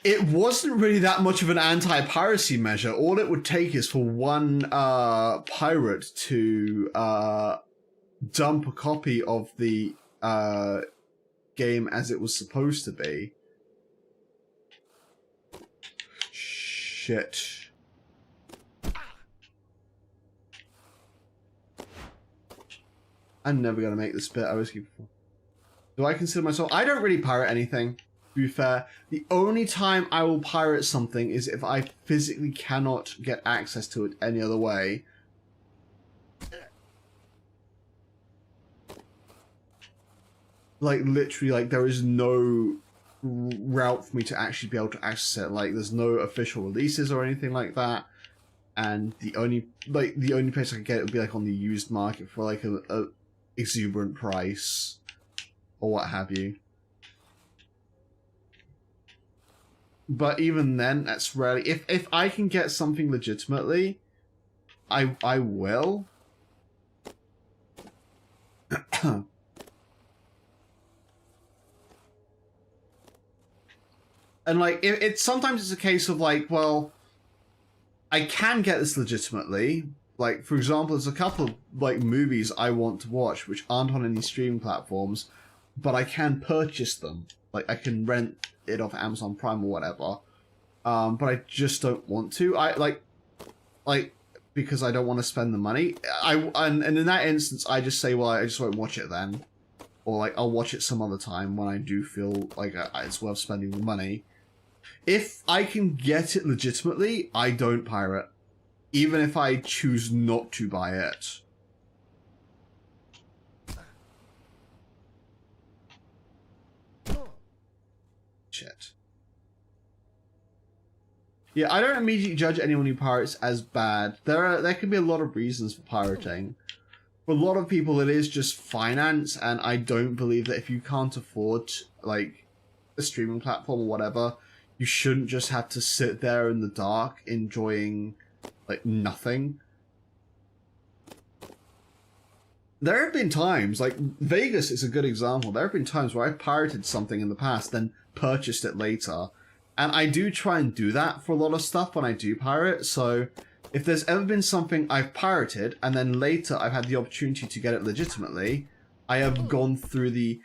it wasn't really that much of an anti-piracy measure. All it would take is for one pirate to dump a copy of the game as it was supposed to be. Shit. I'm never gonna make this bit. I was keeping. Do I consider myself? I don't really pirate anything. To be fair, the only time I will pirate something is if I physically cannot get access to it any other way. Like, literally, like, there is no route for me to actually be able to access it. Like, there's no official releases or anything like that. And the only place I can get it would be, like, on the used market for, like, a exuberant price. Or what have you. But even then, that's rarely... If I can get something legitimately, I will. And, like, sometimes it's a case of, like, well, I can get this legitimately. Like, for example, there's a couple of, like, movies I want to watch which aren't on any streaming platforms, but I can purchase them. Like, I can rent it off Amazon Prime or whatever. But I just don't want to. Because I don't want to spend the money. And in that instance, I just say, well, I just won't watch it then. Or, like, I'll watch it some other time when I do feel like it's worth spending the money. If I can get it legitimately, I don't pirate. Even if I choose not to buy it. Shit. Yeah, I don't immediately judge anyone who pirates as bad. There can be a lot of reasons for pirating. For a lot of people, it is just finance, and I don't believe that if you can't afford, like, a streaming platform or whatever, you shouldn't just have to sit there in the dark enjoying, like, nothing. There have been times, like, Vegas is a good example. There have been times where I've pirated something in the past, then purchased it later. And I do try and do that for a lot of stuff when I do pirate, so if there's ever been something I've pirated, and then later I've had the opportunity to get it legitimately, I have gone through the...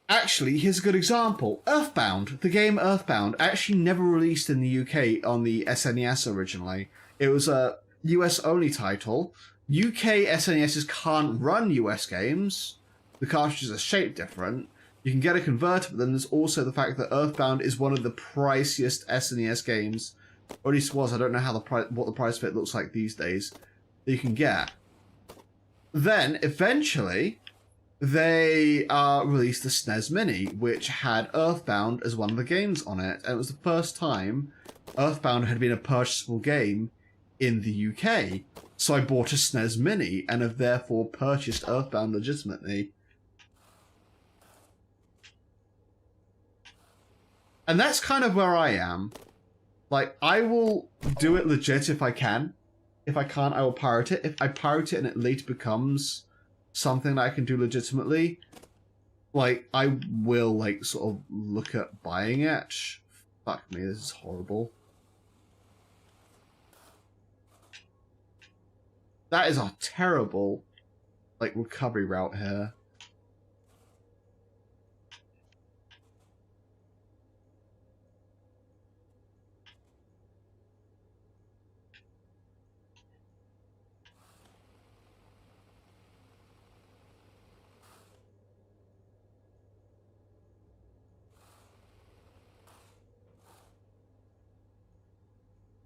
Actually, here's a good example. Earthbound. The game Earthbound actually never released in the UK on the SNES originally. It was a US-only title. UK SNESs can't run US games. The cartridges are shaped different. You can get a converter, but then there's also the fact that Earthbound is one of the priciest SNES games, or at least was. I don't know how what the price of it looks like these days, that you can get. Then, eventually, they released the SNES Mini, which had Earthbound as one of the games on it, and it was the first time Earthbound had been a purchasable game in the UK. So I bought a SNES Mini, and have therefore purchased Earthbound legitimately. And that's kind of where I am. Like, I will do it legit if I can. If I can't, I will pirate it. If I pirate it and it later becomes something that I can do legitimately, like, I will, like, sort of look at buying it. Fuck me, this is horrible. That is a terrible, like, recovery route here.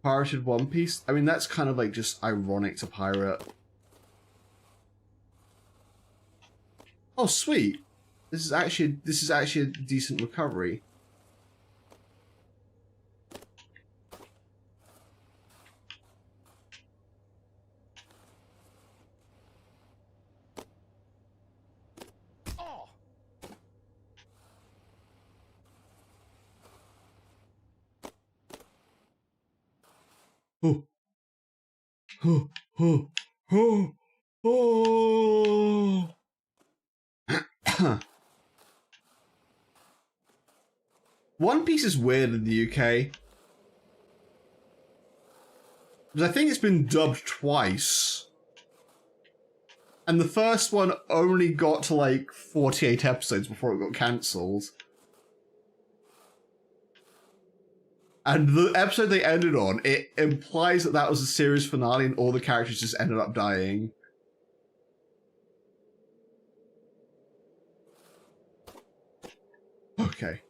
Pirated One Piece? I mean, that's kind of, like, just ironic to pirate. Oh, sweet. This is actually a decent recovery. Oh. Oh. Oh. Oh. Oh. One Piece is weird in the UK. Because I think it's been dubbed twice. And the first one only got to like 48 episodes before it got cancelled. And the episode they ended on, it implies that that was a series finale and all the characters just ended up dying. Okay.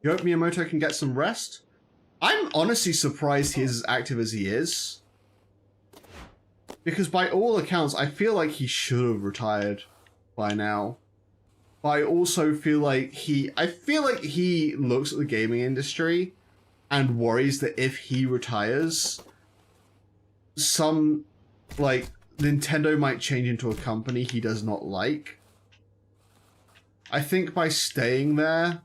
You hope Miyamoto can get some rest? I'm honestly surprised he is as active as he is. Because by all accounts, I feel like he should have retired by now. But I also feel like he looks at the gaming industry and worries that if he retires, Nintendo might change into a company he does not like. I think by staying there,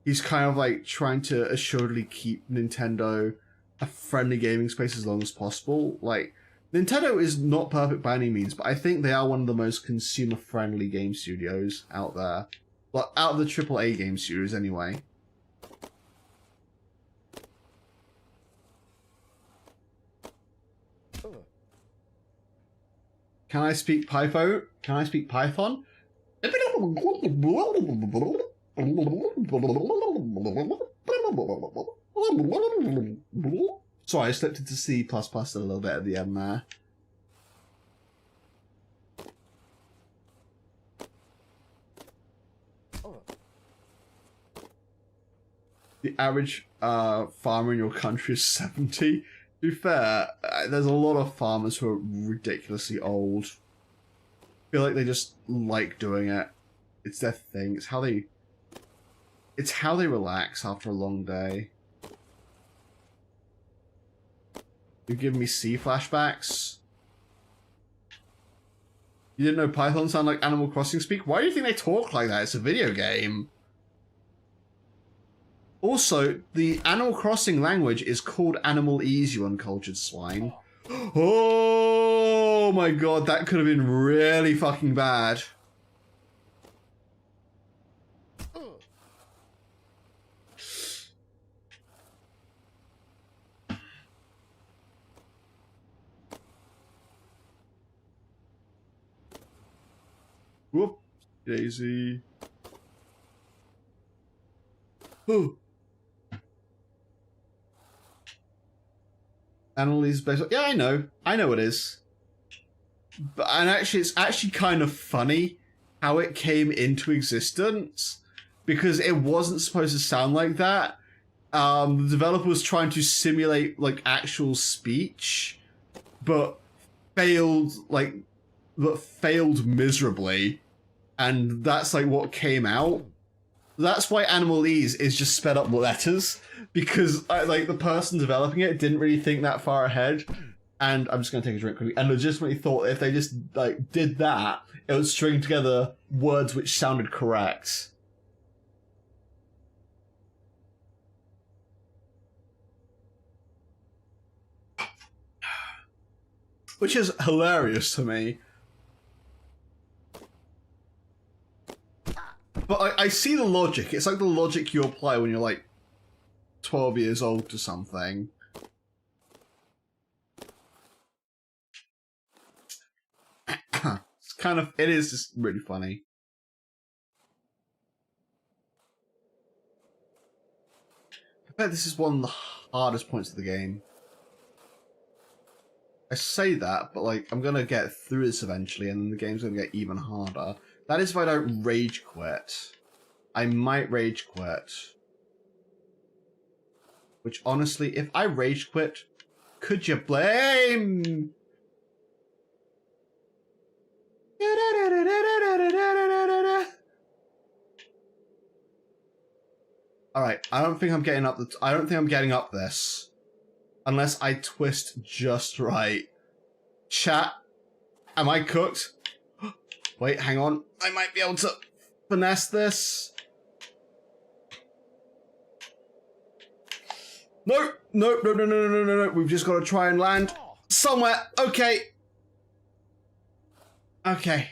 he's kind of like trying to assuredly keep Nintendo a friendly gaming space as long as possible. Like, Nintendo is not perfect by any means, but I think they are one of the most consumer-friendly game studios out there. Well, out of the AAA game studios, anyway. Can I speak Python? Can I speak Python? Sorry, I slipped into C++ a little bit at the end there. The average farmer in your country is 70. To be fair, there's a lot of farmers who are ridiculously old. I feel like they just like doing it. It's their thing. It's how they relax after a long day. You give me C flashbacks? You didn't know Python sound like Animal Crossing speak? Why do you think they talk like that? It's a video game. Also, the Animal Crossing language is called Animalese, you uncultured swine. Oh my god, that could have been really fucking bad. Whoop, Daisy. Ooh. Annalise based. Yeah, I know it is. And actually, it's actually kind of funny how it came into existence because it wasn't supposed to sound like that. The developer was trying to simulate like actual speech, but failed miserably, and that's like what came out. That's why Animalese is just sped up letters, because the person developing it didn't really think that far ahead. And I'm just gonna take a drink quickly. And legitimately thought if they just did that, it would string together words which sounded correct. Which is hilarious to me. But I see the logic. It's like the logic you apply when you're like 12 years old to something. It is just really funny. I bet this is one of the hardest points of the game. I say that, but I'm gonna get through this eventually, and then the game's gonna get even harder. That is if I don't rage quit. I might rage quit. Which honestly, if I rage quit Could you blame? All right, I don't think I'm getting up. I don't think I'm getting up this unless I twist just right. Chat, am I cooked? Wait, hang on. I might be able to finesse this. No, no, no, no, no, no, no, no. We've just got to try and land somewhere. Okay. Okay.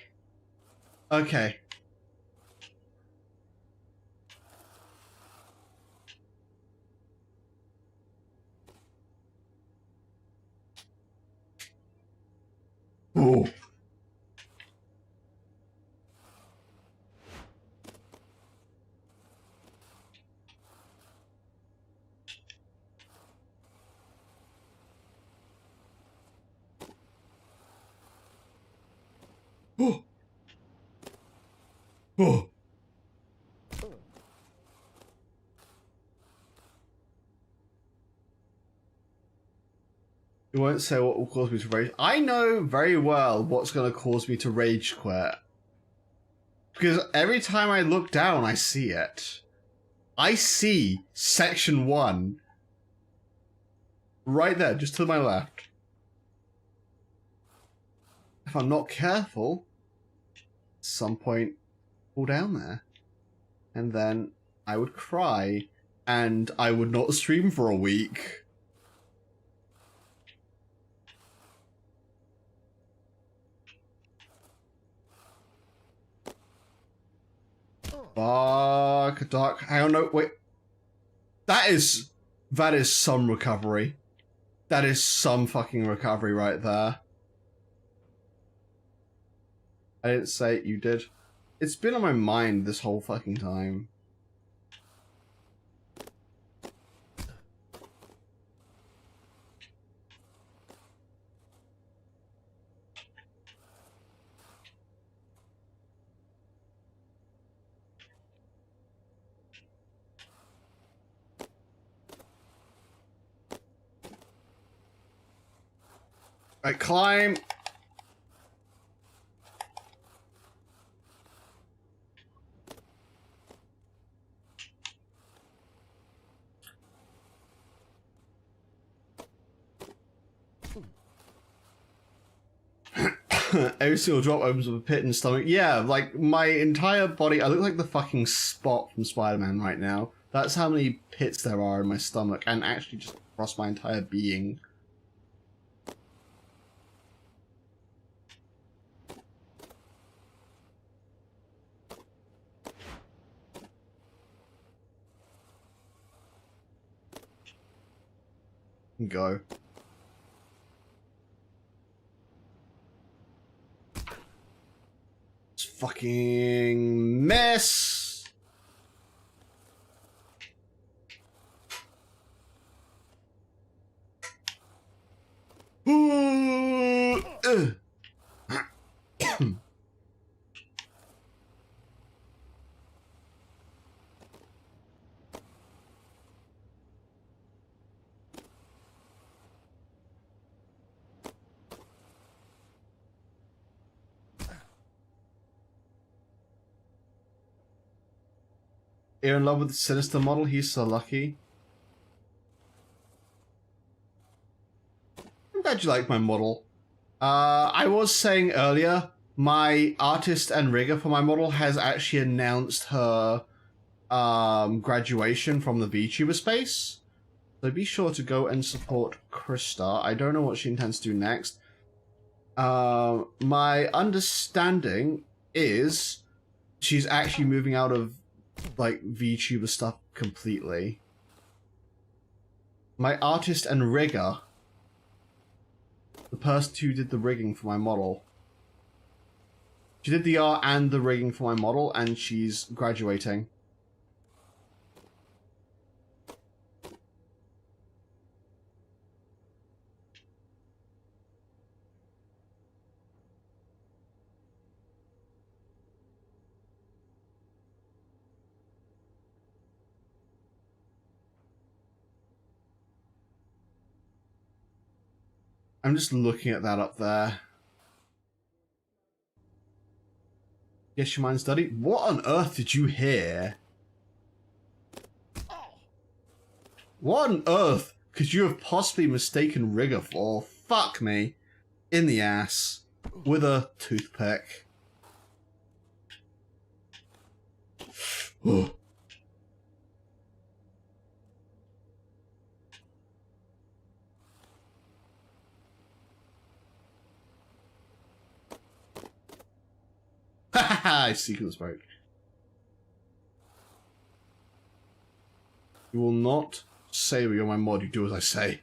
Okay. Oh. Oh. Oh. You won't say what will cause me to rage. I know very well what's going to cause me to rage quit. Because every time I look down, I see it. I see section 1. Right there, just to my left. If I'm not careful, at some point, fall down there. And then I would cry, and I would not stream for a week. Fuck, dark. Hang on, no, wait. That is some recovery. That is some fucking recovery right there. I didn't say it, you did. It's been on my mind this whole fucking time. Right, climb. Every single drop opens with a pit in the stomach. Yeah, like my entire body. I look like the fucking Spot from Spider-Man right now. That's how many pits there are in my stomach, and actually just across my entire being. Go. It's fucking mess. You're in love with the Sinister model? He's so lucky. I'm glad you like my model. I was saying earlier, my artist and rigger for my model has actually announced her graduation from the VTuber space. So be sure to go and support Krista. I don't know what she intends to do next. My understanding is she's actually moving out of like VTuber stuff completely. My artist and rigger, the person who did the rigging for my model, she did the art and the rigging for my model, and she's graduating. I'm just looking at that up there. Yes, your mind study. What on earth did you hear? What on earth could you have possibly mistaken rigor for? Fuck me. In the ass. With a toothpick. I sequence break. You will not say you're my mod, you do as I say.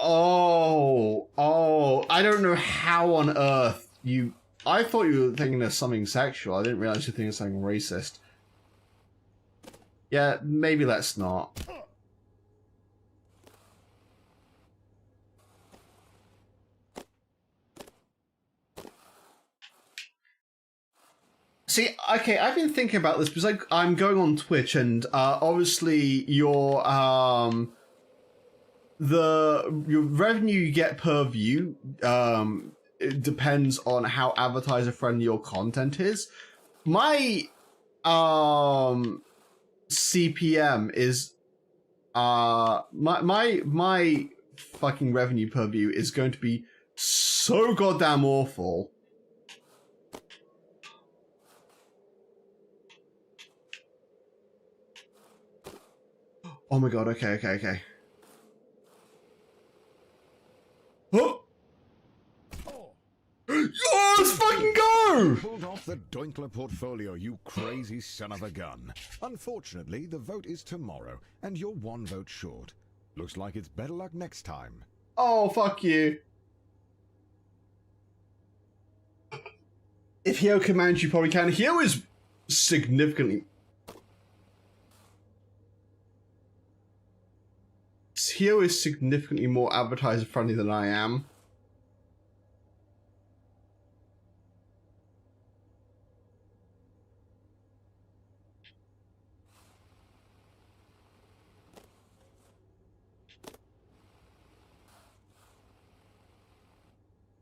Oh, I don't know how on earth you... I thought you were thinking of something sexual. I didn't realize you were thinking of something racist. Yeah, maybe let's not. See, okay, I've been thinking about this because I'm going on Twitch and obviously your revenue you get per view it depends on how advertiser friendly your content is. My CPM is my fucking revenue per view is going to be so goddamn awful. Oh my god, okay. Oh! Oh, let's fucking go! Pulled off the Doinkler portfolio, you crazy son of a gun. Unfortunately, the vote is tomorrow, and you're 1 vote short. Looks like it's better luck next time. Oh, fuck you. If Hio can manage, you probably can. Hio is significantly... Hio is significantly more advertiser friendly than I am.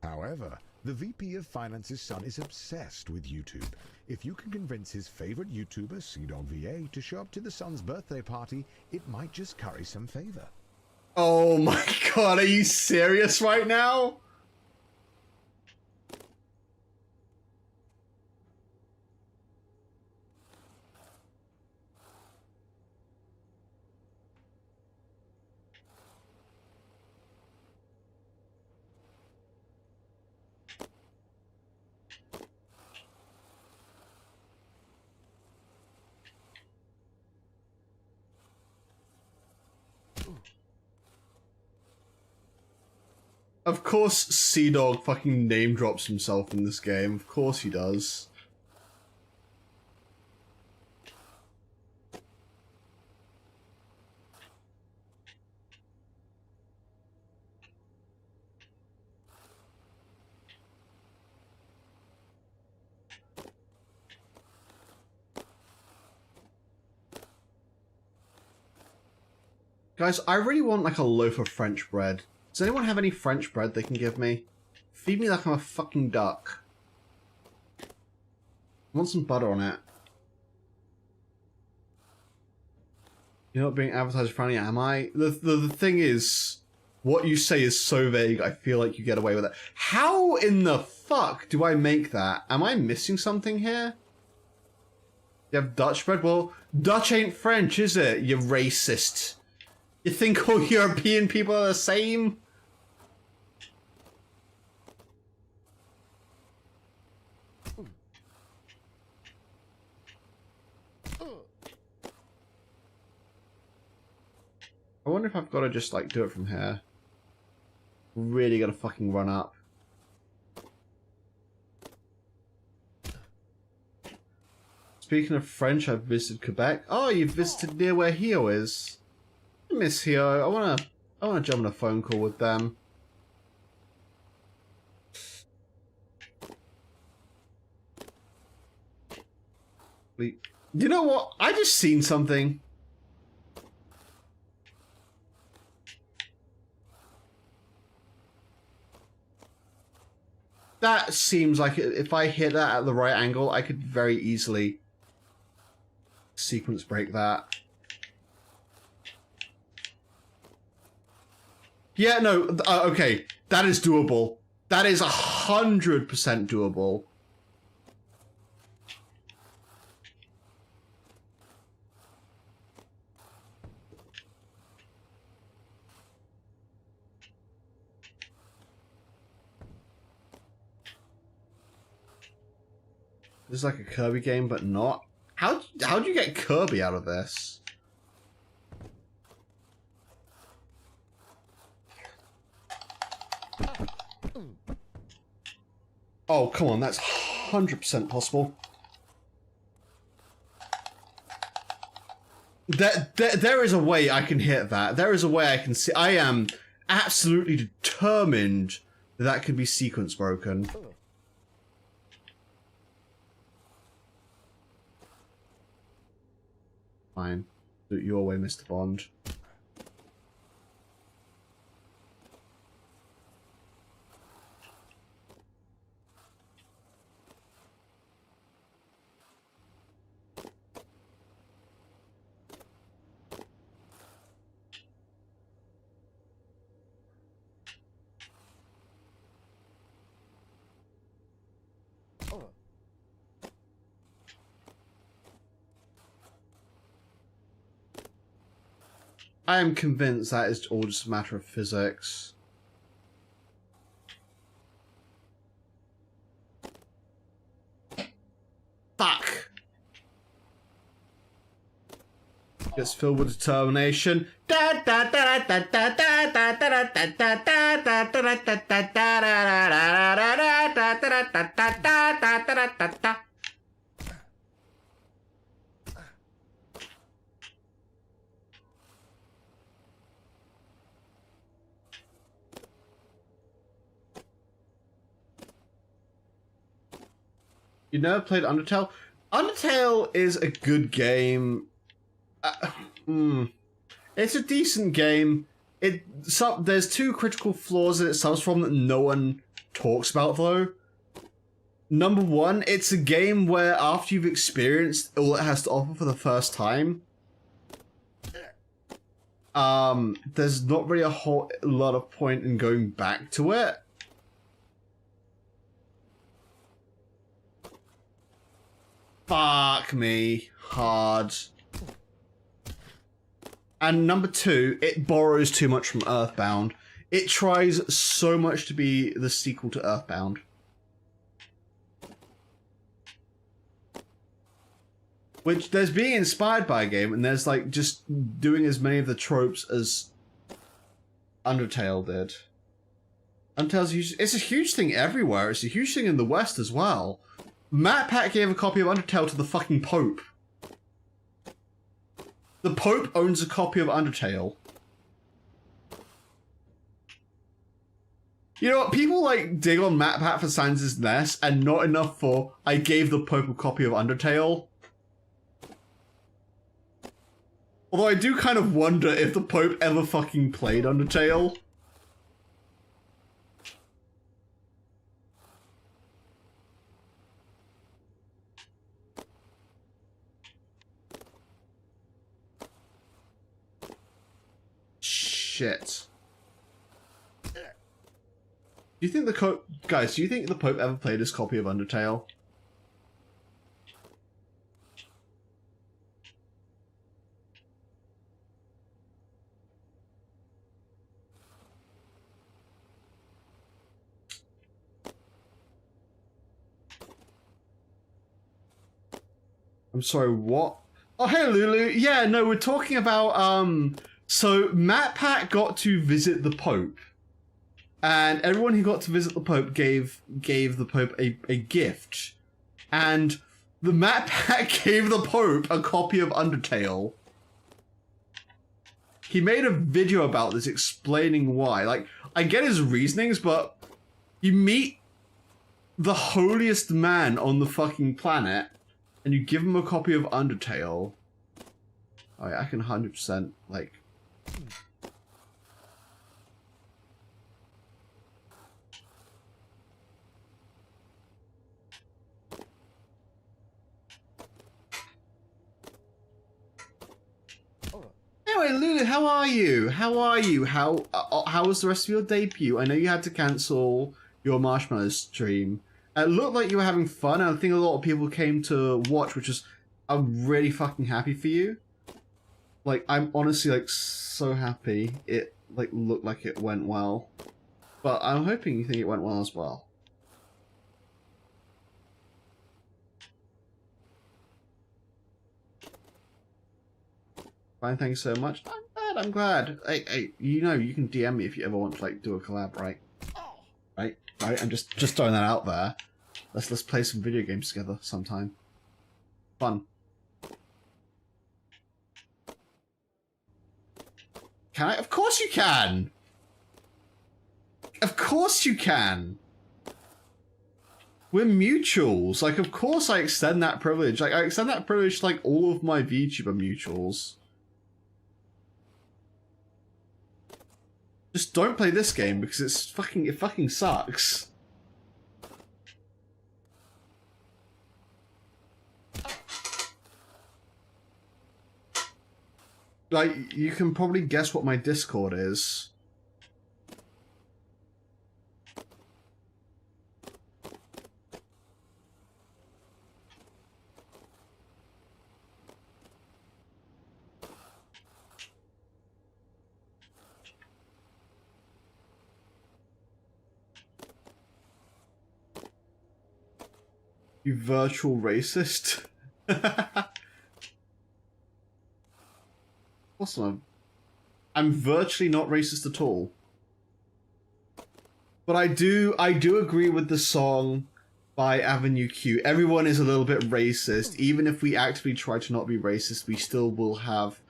However, the VP of Finance's son is obsessed with YouTube. If you can convince his favorite YouTuber, CDogVA, to show up to the son's birthday party, it might just curry some favor. Oh my god, are you serious right now? Of course CDog fucking name drops himself in this game. Of course he does. Guys, I really want like a loaf of French bread. Does anyone have any French bread they can give me? Feed me like I'm a fucking duck. I want some butter on it. You're not being advertised friendly, am I? The thing is, what you say is so vague, I feel like you get away with it. How in the fuck do I make that? Am I missing something here? You have Dutch bread? Well, Dutch ain't French, is it? You racist. You think all European people are the same? I wonder if I've got to just like do it from here. Really gotta fucking run up. Speaking of French, I've visited Quebec. Oh, you've visited near where Hio is. I miss Hio. I wanna jump on a phone call with them. You know what? I just seen something. That seems like if I hit that at the right angle, I could very easily sequence break that. Yeah, no, okay, that is doable. That is 100% doable. This is like a Kirby game, but not. How do you get Kirby out of this? Oh, come on, that's 100% possible. There is a way I can hit that. There is a way I can see. I am absolutely determined that can be sequence broken. Fine. Do it your way, Mr. Bond. I am convinced that is all just a matter of physics. Fuck! Gets filled with determination. You never played Undertale? Undertale is a good game. It's a decent game. There's two critical flaws that it suffers from that no one talks about, though. Number one, it's a game where after you've experienced all it has to offer for the first time, there's not really a whole lot of point in going back to it. Fuck me hard. And number two, it borrows too much from Earthbound. It tries so much to be the sequel to Earthbound. Which, there's being inspired by a game, and there's like just doing as many of the tropes as Undertale did. It's a huge thing everywhere. It's a huge thing in the West as well. MatPat gave a copy of Undertale to the fucking Pope. The Pope owns a copy of Undertale. You know what? People like dig on MatPat for Sans' Nest, and not enough for I gave the Pope a copy of Undertale. Although I do kind of wonder if the Pope ever fucking played Undertale. Shit. Do you think guys, do you think the Pope ever played his copy of Undertale? I'm sorry, what? Oh, hey, Lulu. Yeah, no, we're talking about, so MatPat got to visit the Pope. And everyone who got to visit the Pope gave the Pope a gift. And the MatPat gave the Pope a copy of Undertale. He made a video about this explaining why. Like, I get his reasonings, but you meet the holiest man on the fucking planet, and you give him a copy of Undertale. Oh yeah, I can 100% like. Anyway, Lulu, how are you? How are you? How was the rest of your debut? I know you had to cancel your Marshmallow stream. It looked like you were having fun, and I think a lot of people came to watch, which is, I'm really fucking happy for you. Like, I'm honestly like so happy it like looked like it went well, but I'm hoping you think it went well as well. Fine, thanks so much. I'm glad. Hey, you know, you can DM me if you ever want to like do a collab, right? Right? I'm just throwing that out there. Let's play some video games together sometime. Fun. Can I? Of course you can! Of course you can! We're mutuals. Like, of course I extend that privilege. Like, I extend that privilege to like all of my VTuber mutuals. Just don't play this game because it fucking sucks. Like, you can probably guess what my Discord is. You virtual racist. Awesome. I'm virtually not racist at all. But I do agree with the song by Avenue Q. Everyone is a little bit racist. Even if we actively try to not be racist, we still will have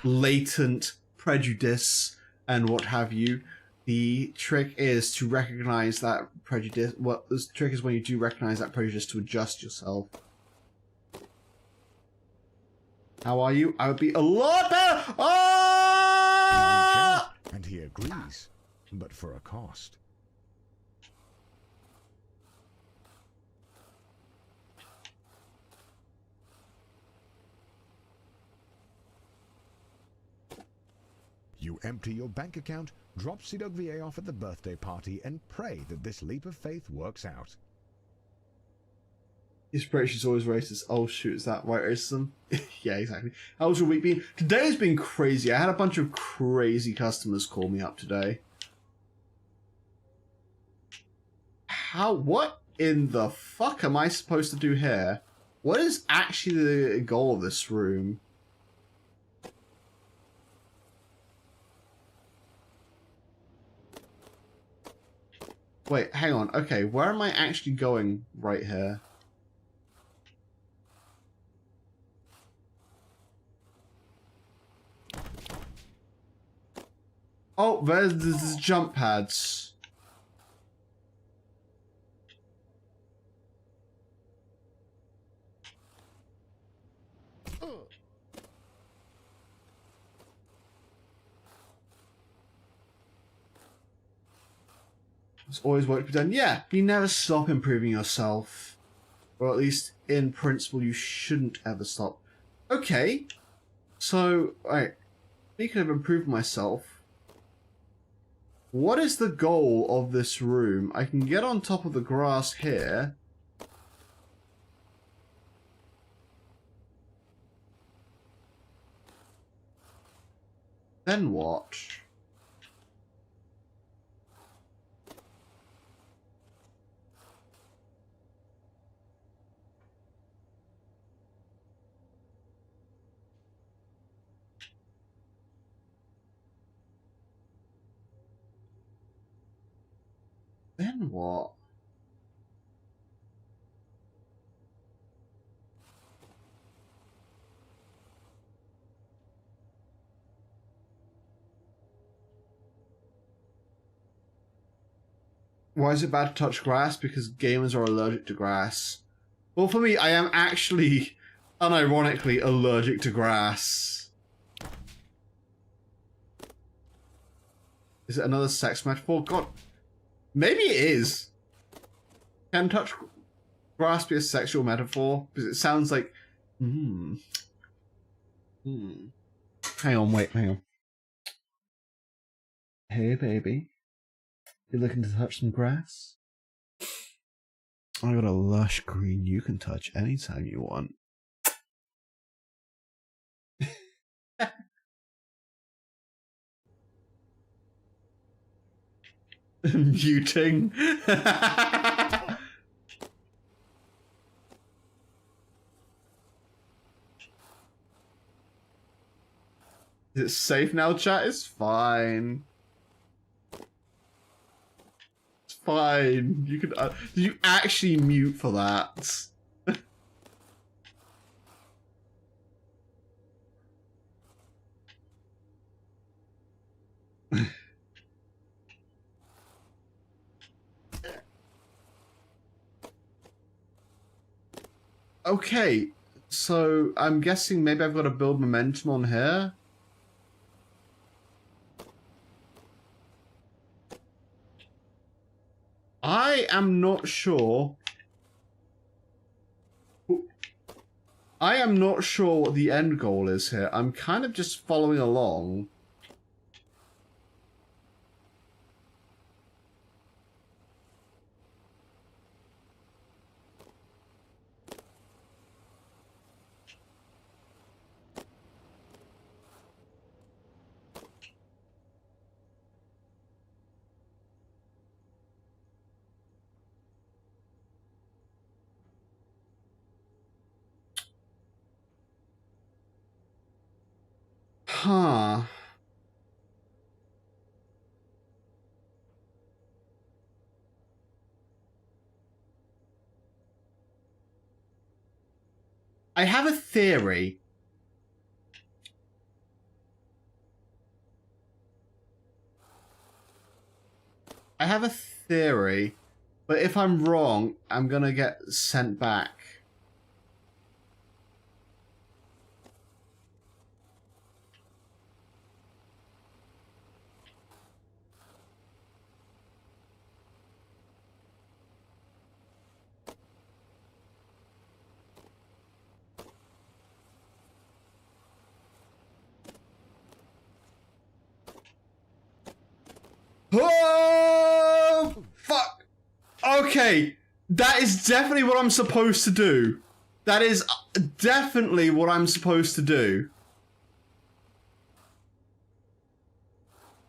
latent prejudice and what have you. The trick is to recognize that prejudice. What the trick is when you do recognize that prejudice to adjust yourself. How are you? I would be a lot better. Oh! And he agrees, but for a cost. You empty your bank account, drop CWVA off at the birthday party, and pray that this leap of faith works out. Inspiration's always racist. Oh shoot, is that white racism? Yeah, exactly. How was your week been? Today has been crazy. I had a bunch of crazy customers call me up today. What in the fuck am I supposed to do here? What is actually the goal of this room? Wait, hang on. Okay, where am I actually going right here? Oh, there's the jump pads. There's always work to be done. Yeah, you never stop improving yourself. Or at least, in principle, you shouldn't ever stop. Okay. So, alright. Speaking of improving myself, what is the goal of this room? I can get on top of the grass here. Then what? Then what? Why is it bad to touch grass? Because gamers are allergic to grass. Well, for me, I am actually unironically allergic to grass. Is it another sex metaphor? God, maybe it is. Can touch grass be a sexual metaphor? Because it sounds like... Hang on, wait, hang on. Hey, baby. You looking to touch some grass? I got a lush green you can touch anytime you want. Muting. Is it safe now, chat? It's fine. It's fine. You can. Did you actually mute for that? Okay, so I'm guessing maybe I've got to build momentum on here. I am not sure. I am not sure what the end goal is here. I'm kind of just following along. Huh. I have a theory. I have a theory, but if I'm wrong, I'm gonna get sent back. Oh, fuck. Okay, that is definitely what I'm supposed to do. That is definitely what I'm supposed to do.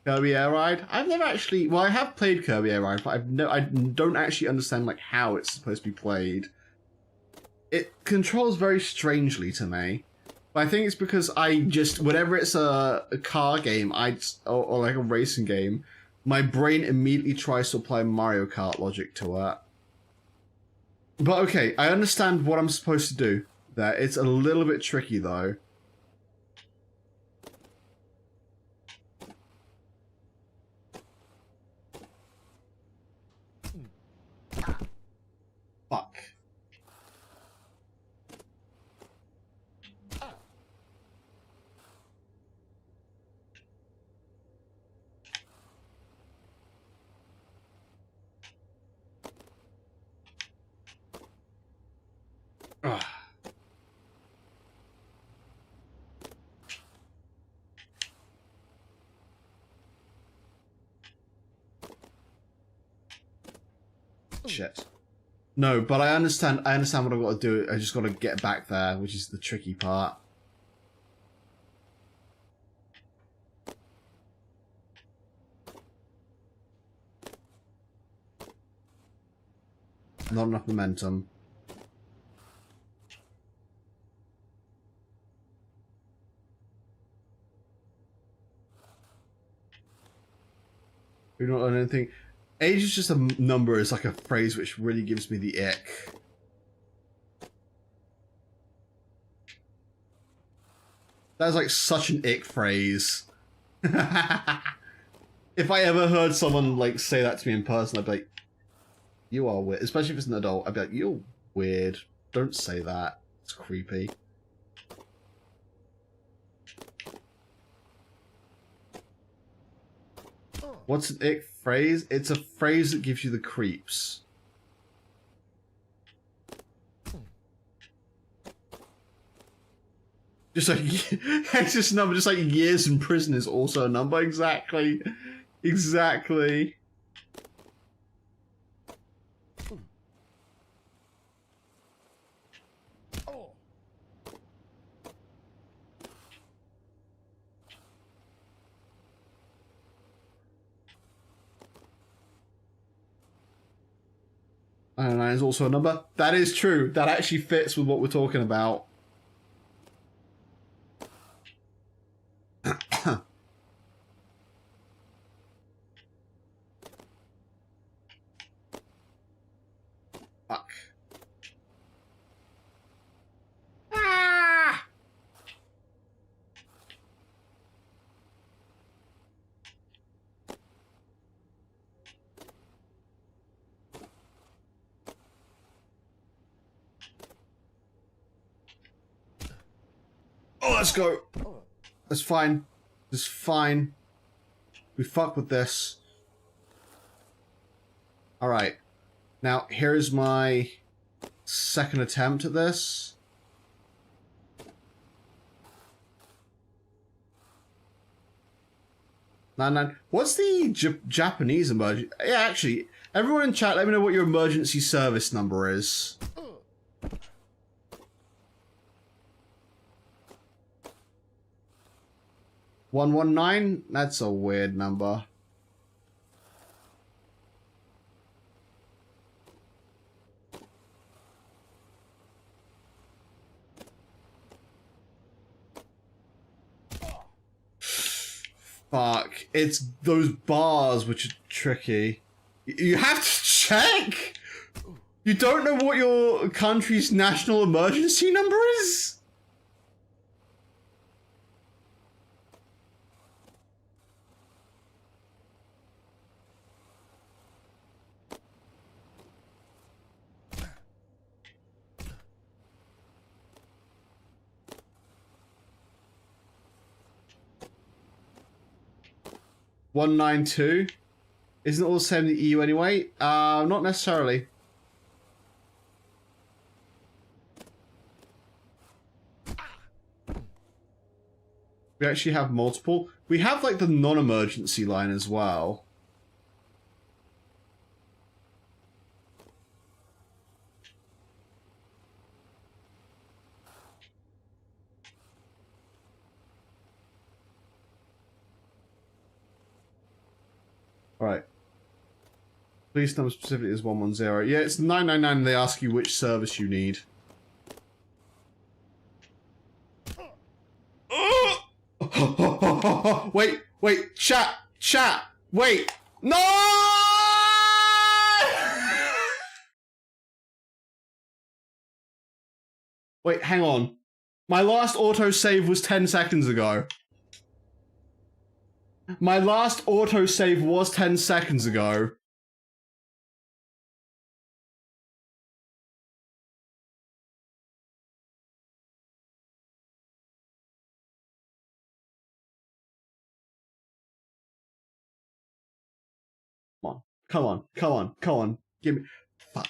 Kirby Air Ride? I've never actually... Well, I have played Kirby Air Ride, but I don't actually understand like how it's supposed to be played. It controls very strangely to me. But I think it's because I just... Whenever it's a car game, or like a racing game, my brain immediately tries to apply Mario Kart logic to it. But okay, I understand what I'm supposed to do there. It's a little bit tricky, though. Fuck. Ugh. Shit. No, but I understand what I've got to do. I just got to get back there, which is the tricky part. Not enough momentum. We don't learn anything. Age is just a number, is like a phrase which really gives me the ick. That is like such an ick phrase. If I ever heard someone like say that to me in person, I'd be like, you are weird. Especially if it's an adult, I'd be like, you're weird. Don't say that. It's creepy. What's an ick phrase? It's a phrase that gives you the creeps. Just like it's just a number, just like years in prison is also a number. Exactly. Exactly. And that is also a number. That is true. That actually fits with what we're talking about. Fuck. Ah! Oh, let's go. That's fine. It's fine. We fuck with this. Alright. Now, here's my second attempt at this. What's the Japanese emergency? Yeah, actually, everyone in chat, let me know what your emergency service number is. $119? That's a weird number. Fuck. It's those bars which are tricky. You have to check? You don't know what your country's national emergency number is? $192? Isn't it all the same in the EU anyway? Not necessarily. We actually have multiple. We have like the non-emergency line as well. Alright. Police number specifically is 110. Yeah, it's 999 and they ask you which service you need. Wait, chat, wait, no! Wait, hang on. My last autosave was 10 seconds ago. My last autosave was 10 seconds ago. Come on. Give me... Fuck.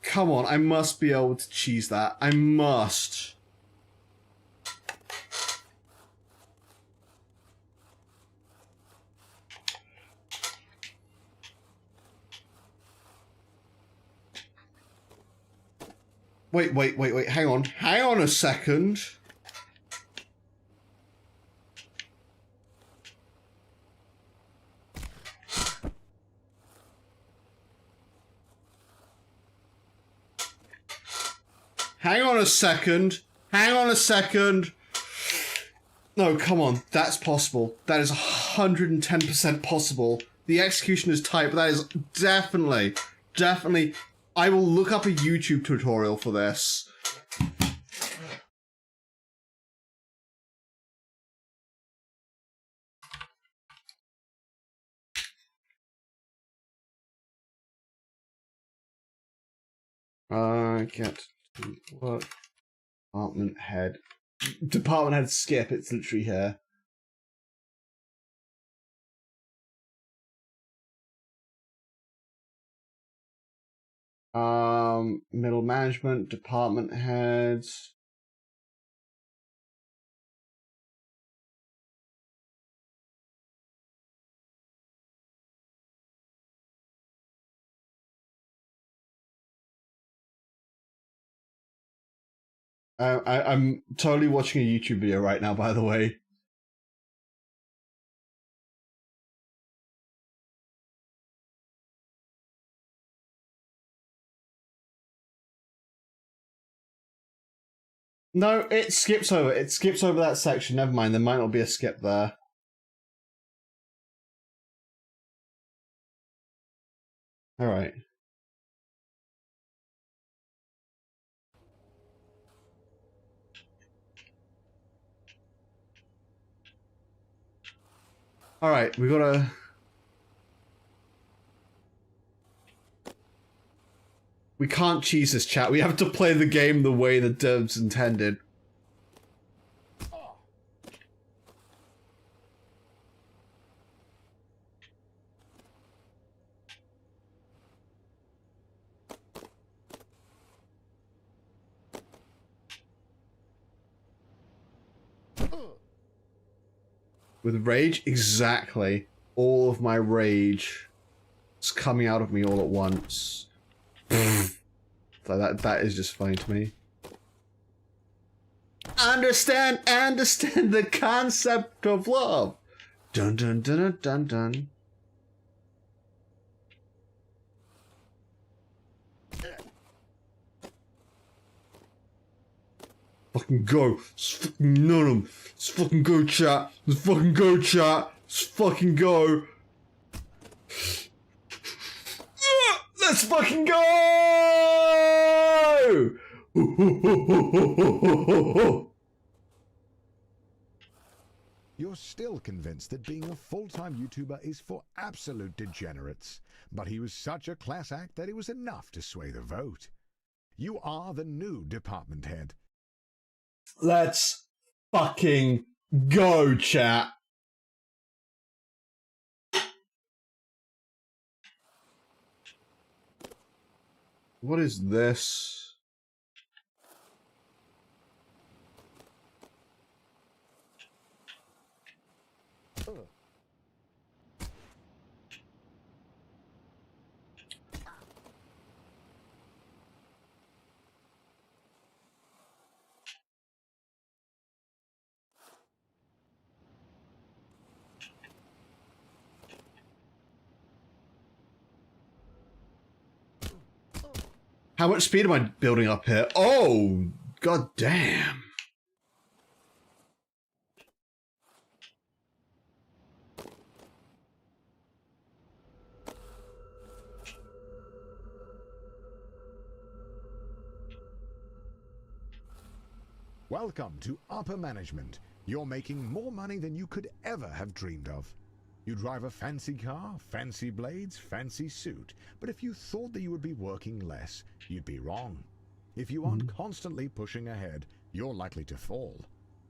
Come on, I must be able to cheese that. I must. Wait. Hang on a second. Hang on a second. No, come on. That's possible. That is 110% possible. The execution is tight, but that is definitely... I will look up a YouTube tutorial for this. Get to work. Department head department head skip. It's literally here. Middle management, department heads. I'm totally watching a YouTube video right now, by the way. No, it skips over. It skips over that section. Never mind. There might not be a skip there. All right. All right. We gotta. We can't cheese this, chat. We have to play the game the way the devs intended. With rage? Exactly. All of my rage is coming out of me all at once. So that is just funny to me. Understand the concept of love. Dun dun dun dun dun dun. Fucking go. Let's fucking nut 'em. Let's fucking go, chat. Let's fucking go, chat. Let's fucking go. Let's fucking go! You're still convinced that being a full-time YouTuber is for absolute degenerates, but he was such a class act that it was enough to sway the vote. You are the new department head. Let's fucking go, chat. What is this? How much speed am I building up here? Oh, god damn. Welcome to upper management. You're making more money than you could ever have dreamed of. You drive a fancy car, fancy blades, fancy suit. But if you thought that you would be working less, you'd be wrong. If you aren't constantly pushing ahead, you're likely to fall.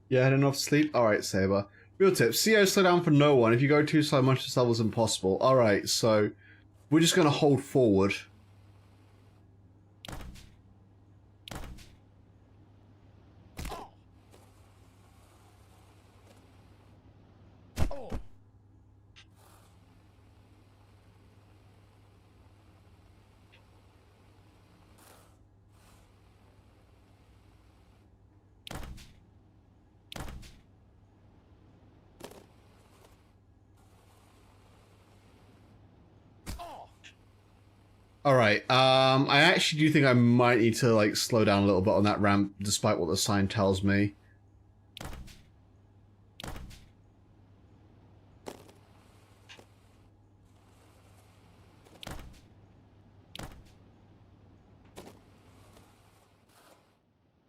Yeah, had enough sleep? Alright, Saber. Real tip, CO slow down for no one. If you go too slow, much this level is impossible. Alright, so we're just gonna hold forward. Alright, I actually do think I might need to, like, slow down a little bit on that ramp, despite what the sign tells me.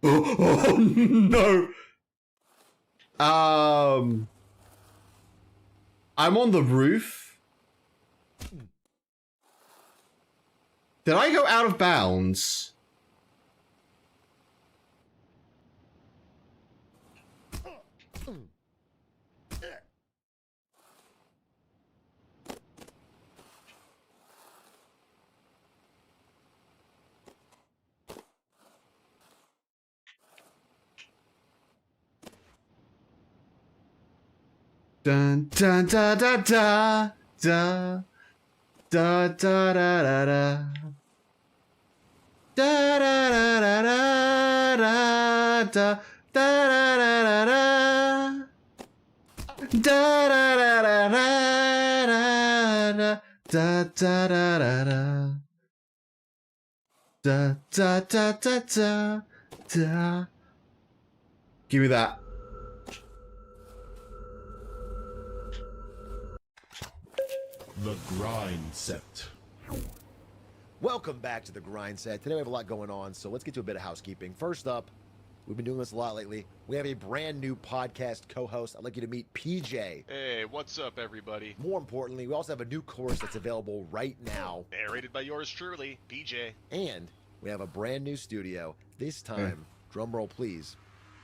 Oh, no! I'm on the roof. Did I go out of bounds? Dun dun da da da da da da da da da. Da da da da da da da da da da. Da da da da da da da da da da. Da da da da da da. Give me that. The grind set. Welcome back to the grind set. Today we have a lot going on, so let's get to a bit of housekeeping. First up, we've been doing this a lot lately. We have a brand new podcast co-host. I'd like you to meet PJ. Hey, what's up, everybody? More importantly, we also have a new course that's available right now. Narrated by yours truly, PJ. And we have a brand new studio. This time, drum roll please,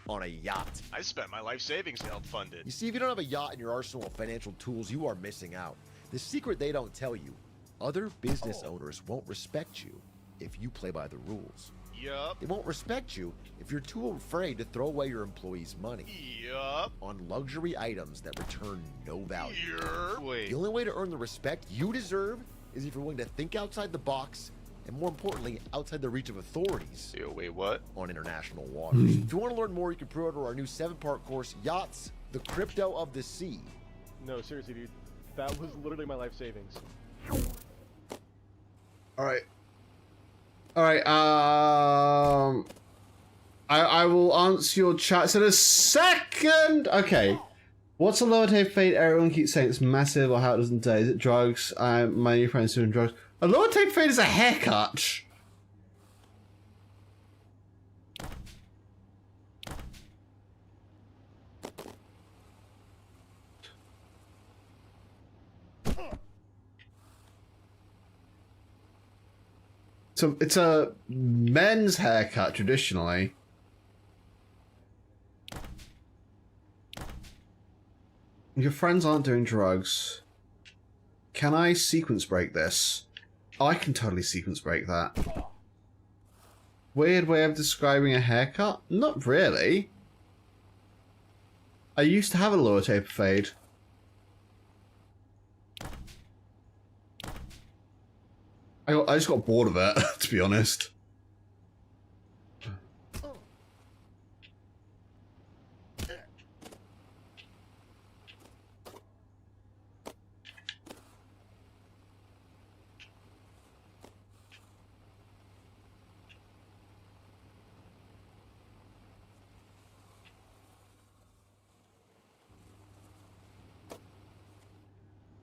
on a yacht. I spent my life savings to help fund it. You see, if you don't have a yacht in your arsenal of financial tools, you are missing out. The secret they don't tell you, other business owners won't respect you if you play by the rules. Yup. They won't respect you if you're too afraid to throw away your employees' money Yup. on luxury items that return no value. Wait. The only way to earn the respect you deserve is if you're willing to think outside the box and, more importantly, outside the reach of authorities Yo, wait, what? on international waters. If you want to learn more, you can pre-order our new 7-part course, Yachts, the Crypto of the Sea. No, seriously, dude. That was literally my life savings. Alright. Alright, I will answer your chat in a second! Okay. What's a lower tape fade? Everyone keeps saying it's massive or how it doesn't die. Is it drugs? My new friend's doing drugs. A lower tape fade is a haircut! So it's a men's haircut traditionally. Your friends aren't doing drugs. Can I sequence break this? Oh, I can totally sequence break that. Weird way of describing a haircut? Not really. I used to have a lower taper fade. I just got bored of it, to be honest.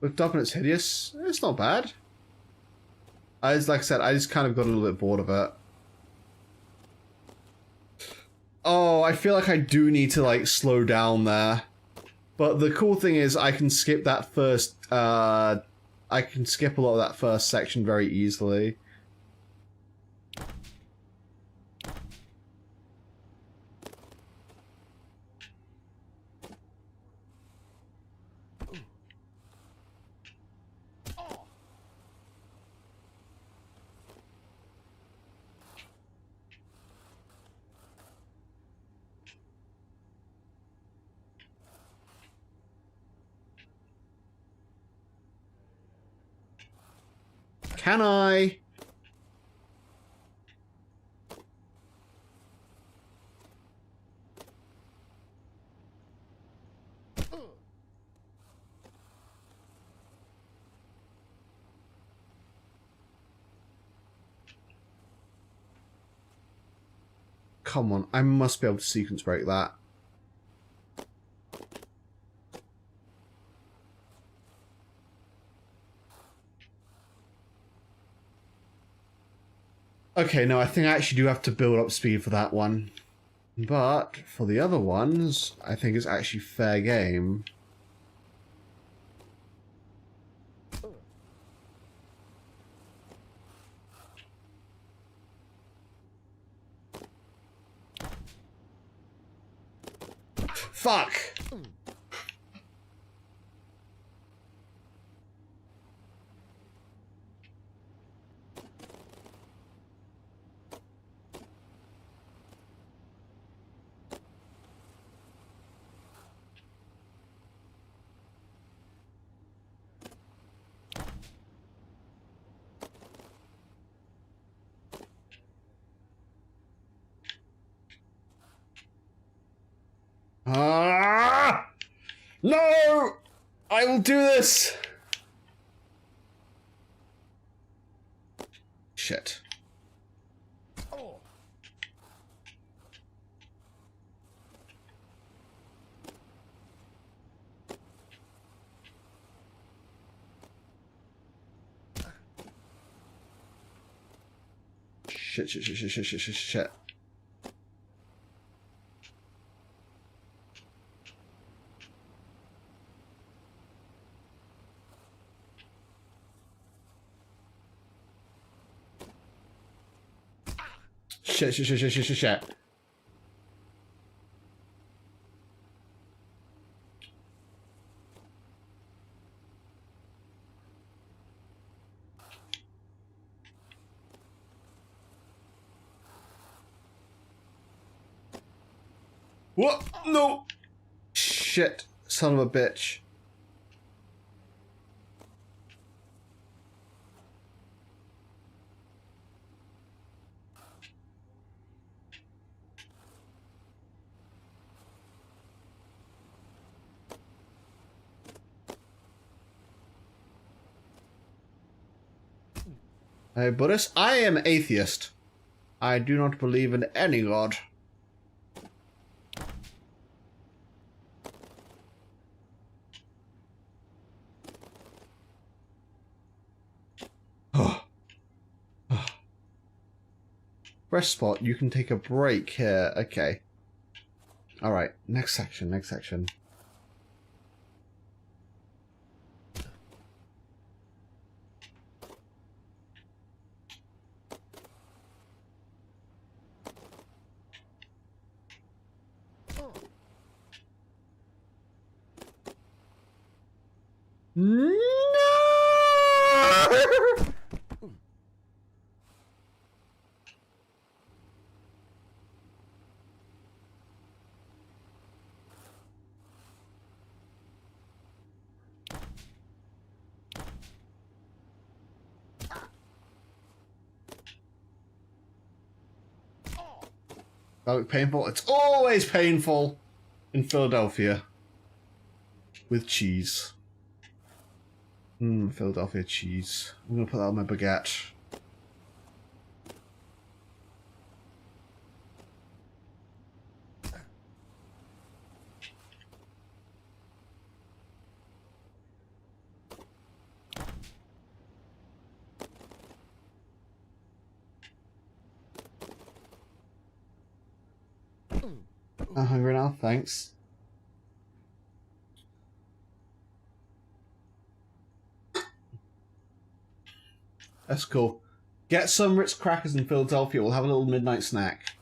Looked up and it's hideous. It's not bad. Like I said, I just kind of got a little bit bored of it. Oh, I feel like I do need to like slow down there. But the cool thing is I can skip that first, I can skip a lot of that first section very easily. Can I? Come on, I must be able to sequence break that. Okay, no, I think I actually do have to build up speed for that one. But for the other ones, I think it's actually fair game. Fuck! Ah! No! I will do this! Shit. Shit. Shit. What? No! Shit, son of a bitch. Hey, Buddhist, I am atheist. I do not believe in any god. Rest spot, you can take a break here. Okay. Alright, next section. No! Oh, painful. It's always painful in Philadelphia with cheese. Philadelphia cheese. I'm gonna put that on my baguette. I'm hungry now, thanks. That's cool. Get some Ritz crackers in Philadelphia. We'll have a little midnight snack.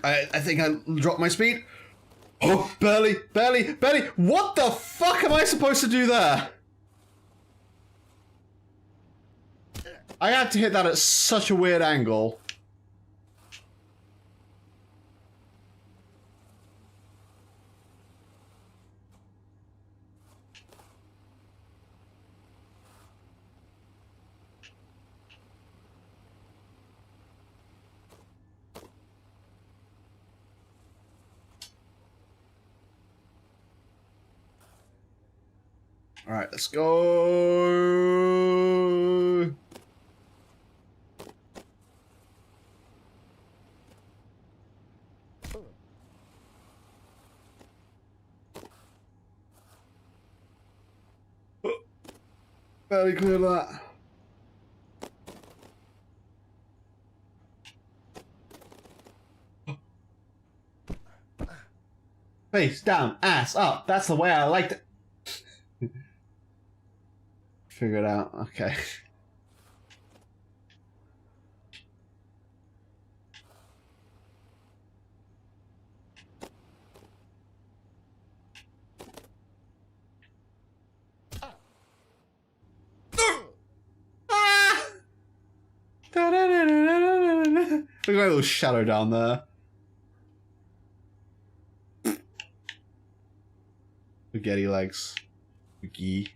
I think I dropped my speed. Oh, barely. What the fuck am I supposed to do there? I had to hit that at such a weird angle. All right, let's go. Very clear that. Face down, ass up. That's the way I liked it. Figure it out. Okay. Look at my little shadow down there. Spaghetti legs. Spaghetti.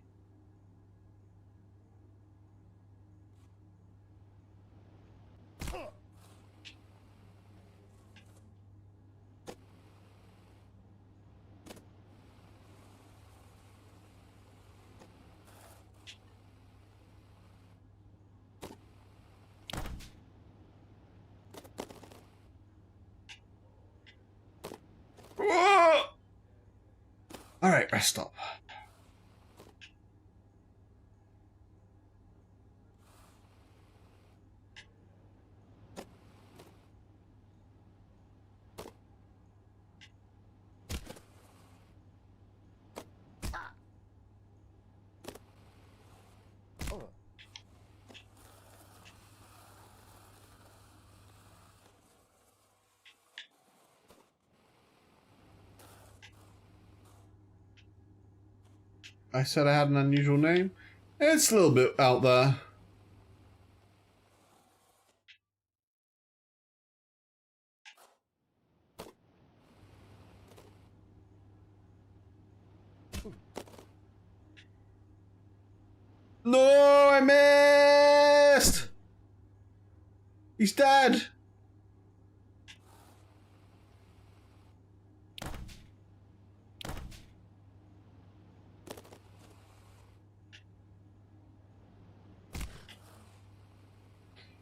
Alright, rest stop. I said I had an unusual name. It's a little bit out there. No, I missed! He's dead!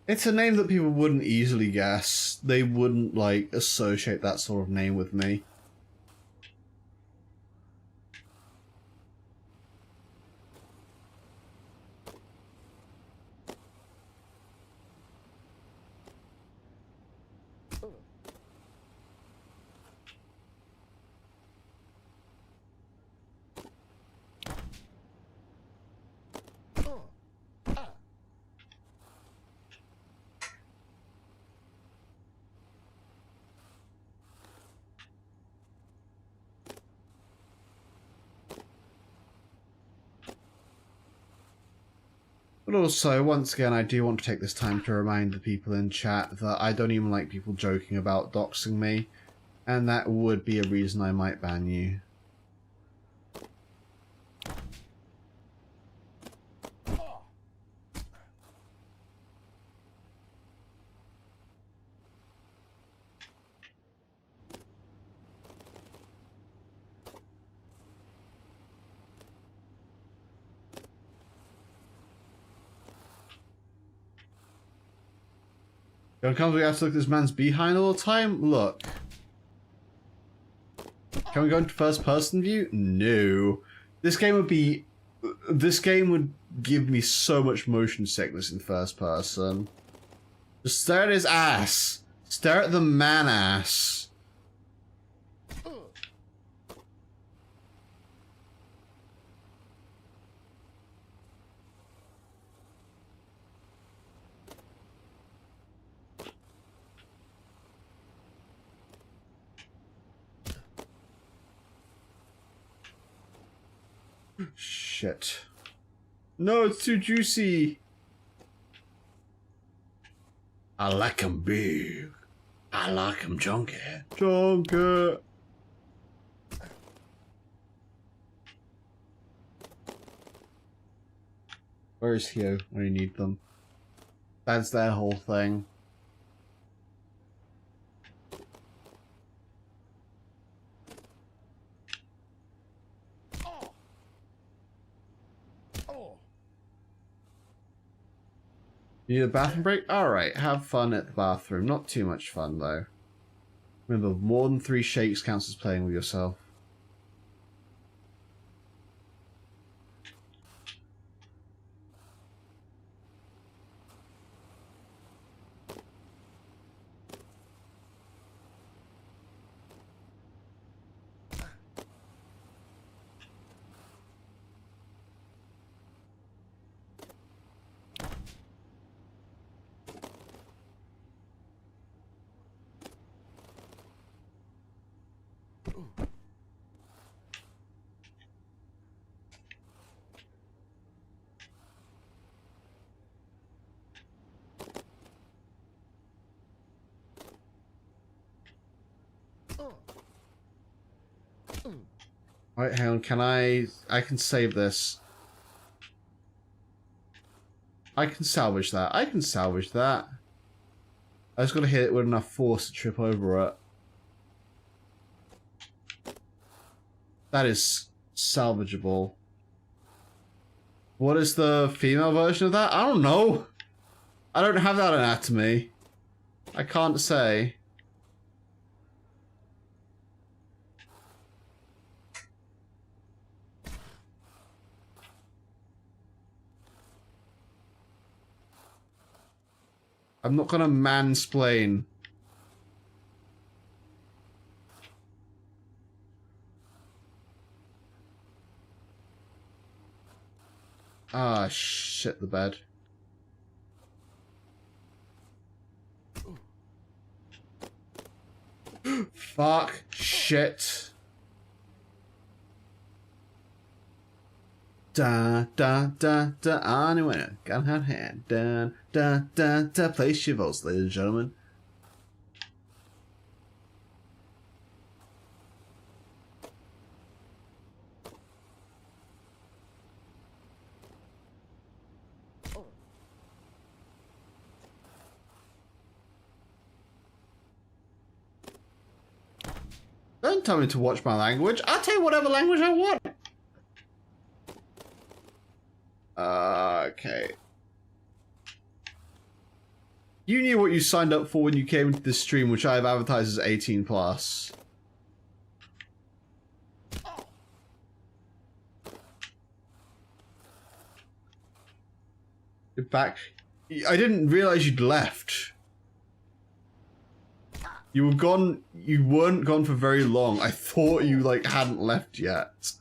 It's a name that people wouldn't easily guess. They wouldn't, like, associate that sort of name with me. But also, once again, I do want to take this time to remind the people in chat that I don't even like people joking about doxing me, and that would be a reason I might ban you. It comes we have to look at this man's behind all the time? Look. Can we go into first person view? No. This game would give me so much motion sickness in first person. Just stare at his ass. Stare at the man ass. Shit. No, it's too juicy. I like 'em big. I like 'em chunky. Chunky. Where is Hio when you need them? That's their whole thing. You need a bathroom break? Alright, have fun at the bathroom. Not too much fun, though. Remember, more than 3 shakes counts as playing with yourself. Right, hang on, can I can save this. I can salvage that. I can salvage that. I just gotta hit it with enough force to trip over it. That is salvageable. What is the female version of that? I don't know. I don't have that anatomy. I can't say. I'm not gonna mansplain. Ah, shit the bed. Fuck. Shit. Da da da da on and winner. Gun hot hand. Da da da da. Place your votes, ladies and gentlemen. Don't tell me to watch my language. I'll tell you whatever language I want. Okay. You knew what you signed up for when you came into this stream, which I have advertised as 18 plus. You're back. I didn't realize you'd left. You were gone. You weren't gone for very long. I thought you like hadn't left yet.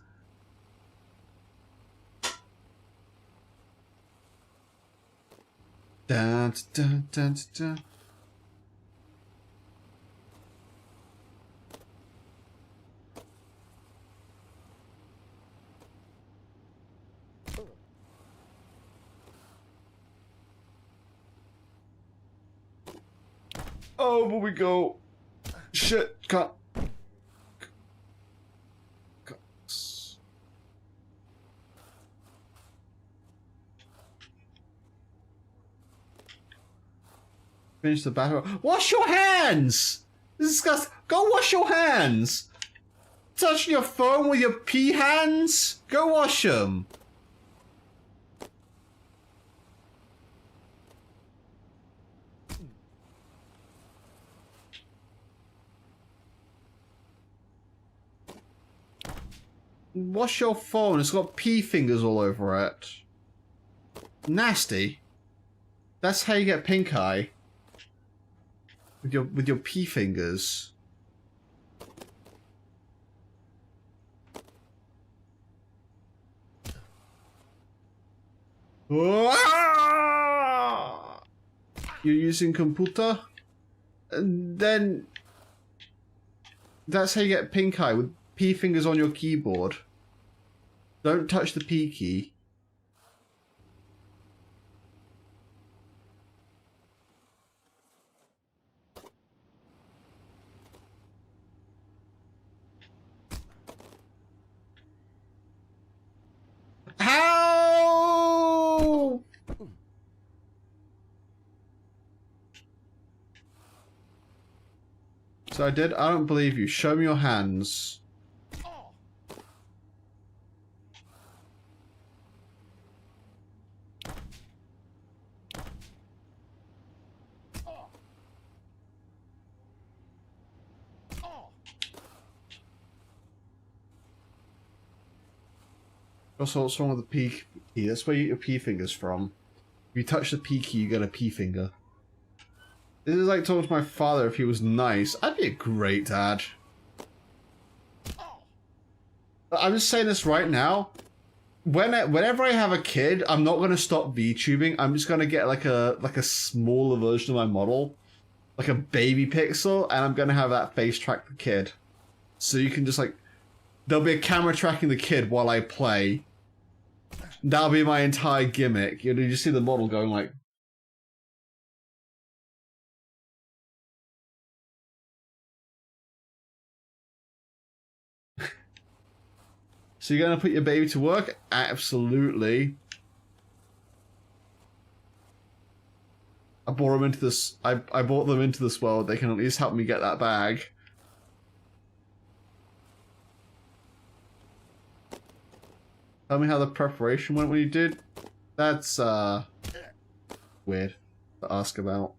Dun, dun, dun, dun, dun. Oh, but we go. Shit, can't. Finish the battle. Wash your hands! This is disgusting. Go wash your hands! Touching your phone with your pee hands? Go wash them. Wash your phone. It's got pee fingers all over it. Nasty. That's how you get pink eye. With your pee fingers. Ah! You're using computer? And then that's how you get pink eye, with P fingers on your keyboard. Don't touch the P key. How? So I don't believe you. Show me your hands. Also, what's wrong with the P key? That's where you get your P fingers from. If you touch the P key, you get a P finger. This is like talking to my father if he was nice. I'd be a great dad. I'm just saying this right now. Whenever I have a kid, I'm not going to stop VTubing. I'm just going to get like a smaller version of my model. Like a baby pixel, and I'm going to have that face track the kid. So you can just like... There'll be a camera tracking the kid while I play. That'll be my entire gimmick. You just see the model going like... So you're gonna put your baby to work? Absolutely. I brought them into this. I brought them into this world. They can at least help me get that bag. Tell me how the preparation went when you did. That's weird to ask about.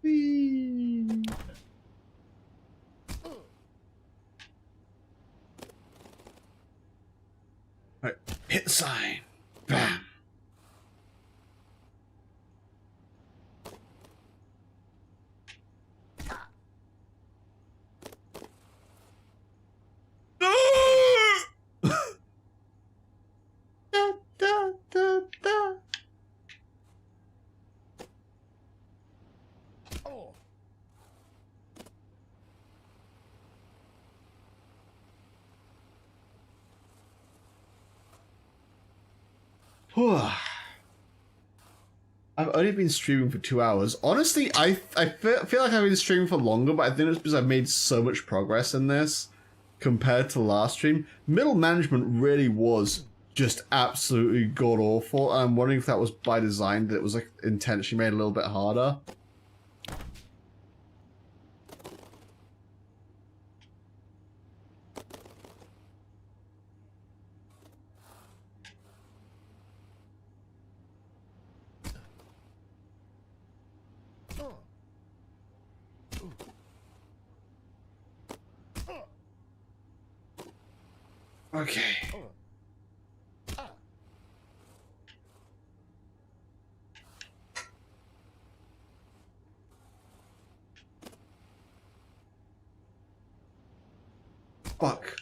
Whee! Alright, hit the sign. Bam. Da, da, da, da. I've only been streaming for 2 hours. Honestly, I feel like I've been streaming for longer, but I think it's because I've made so much progress in this compared to last stream. Middle management really was just absolutely god awful. I'm wondering if that was by design, that it was like intentionally made a little bit harder. Okay. Fuck.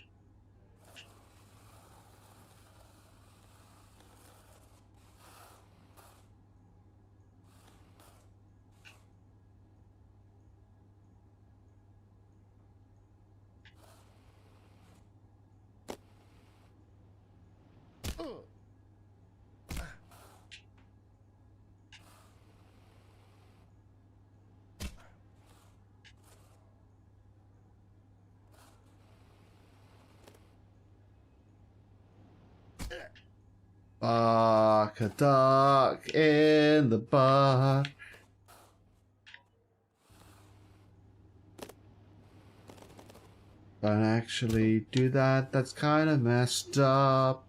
Fuck a duck in the butt. Don't actually do that, that's kind of messed up.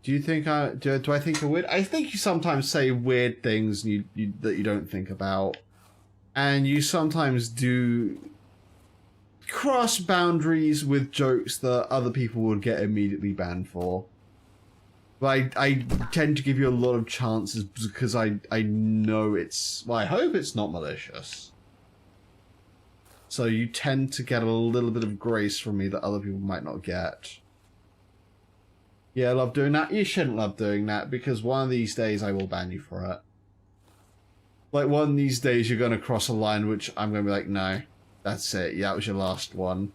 Do you think do I think you're weird? I think you sometimes say weird things that you don't think about. And you sometimes do cross boundaries with jokes that other people would get immediately banned for. But I tend to give you a lot of chances because I know it's... Well, I hope it's not malicious. So you tend to get a little bit of grace from me that other people might not get. Yeah, I love doing that. You shouldn't love doing that because one of these days I will ban you for it. Like, one of these days you're going to cross a line which I'm going to be like, no, that's it. Yeah, that was your last one.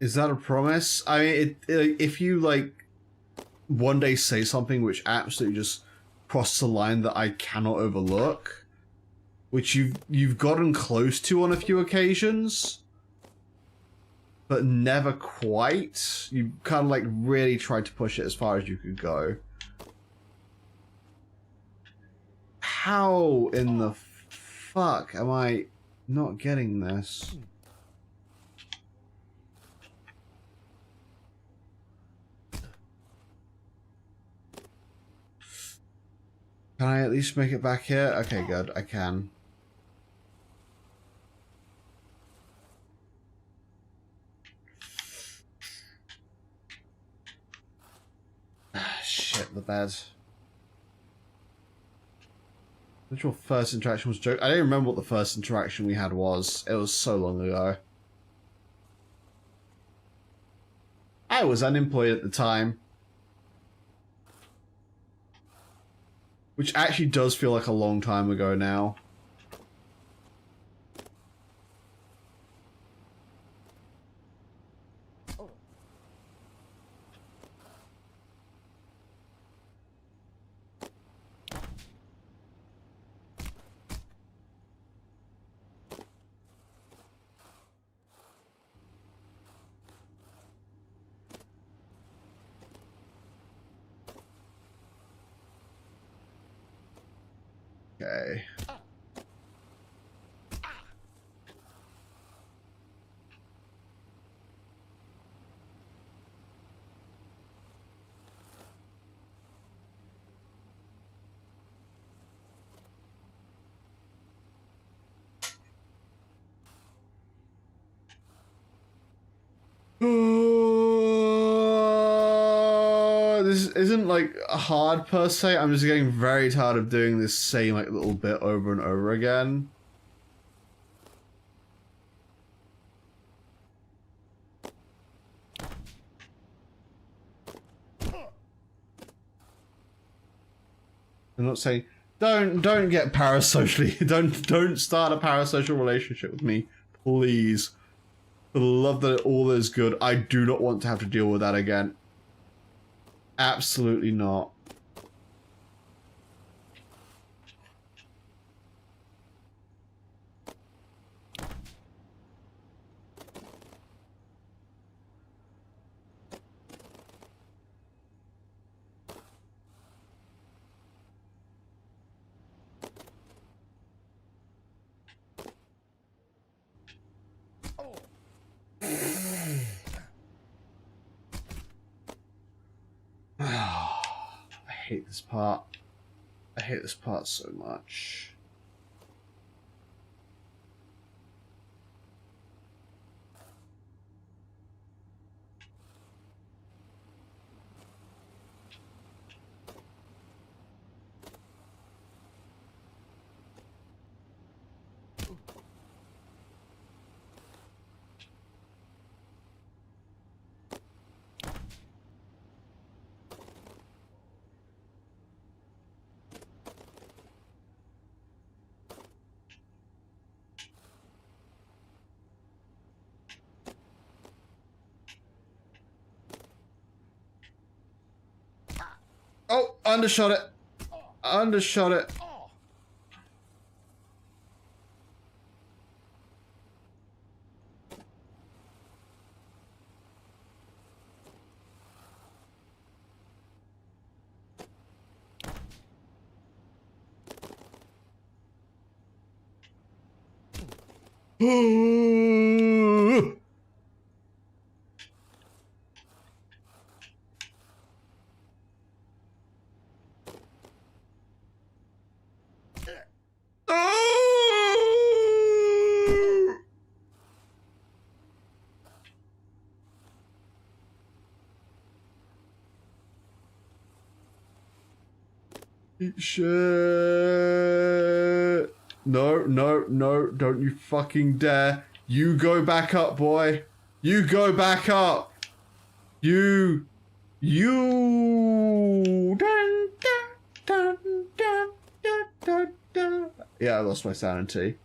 Is that a promise? I mean, if you, like, one day say something which absolutely just crosses a line that I cannot overlook, which you've gotten close to on a few occasions, but never quite. You kind of like really tried to push it as far as you could go. How in the fuck am I not getting this? Can I at least make it back here? Okay, good. I can. Shit, the bed. Literal first interaction was a joke. I don't remember what the first interaction we had was. It was so long ago. I was unemployed at the time. Which actually does feel like a long time ago now. Okay. This isn't like hard per se. I'm just getting very tired of doing this same like little bit over and over again. I'm not saying don't get parasocially don't start a parasocial relationship with me, please. For the love that all is good, I do not want to have to deal with that again. Absolutely not. I hate this part. I hate this part so much. Oh, undershot it. Undershot it. Shit. No, no, no, don't you fucking dare. You go back up, boy. You go back up. You. Dun, dun, dun, dun, dun, dun, dun. Yeah, I lost my sanity.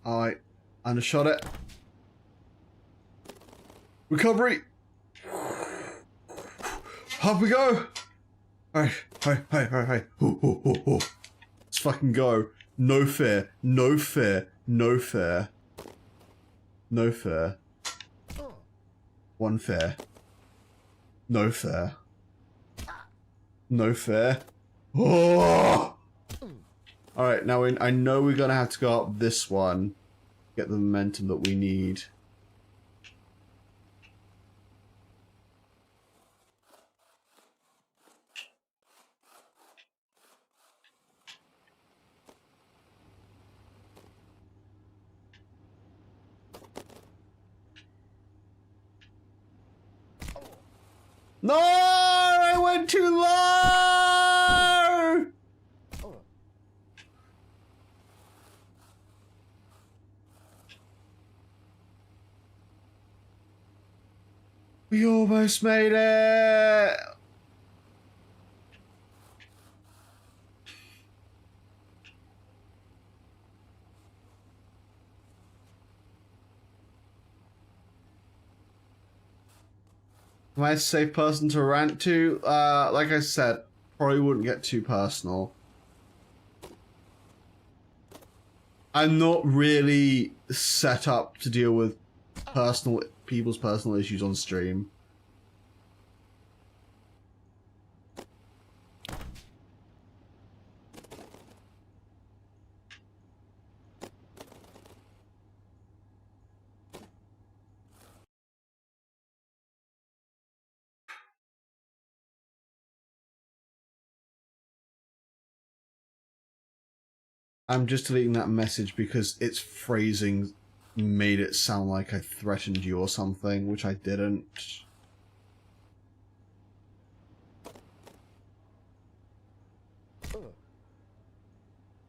Alright. Undershot it. Recovery. Up we go. Alright, hey. Let's fucking go. No fear. No fear. No fear. No fear. One fear. No fear. No fear. Oh! Alright, now I know we're gonna have to go up this one. Get the momentum that we need. No! I went too low! We almost made it! Am I a safe person to rant to? Like I said, probably wouldn't get too personal. I'm not really set up to deal with people's personal issues on stream. I'm just deleting that message because its phrasing made it sound like I threatened you or something, which I didn't.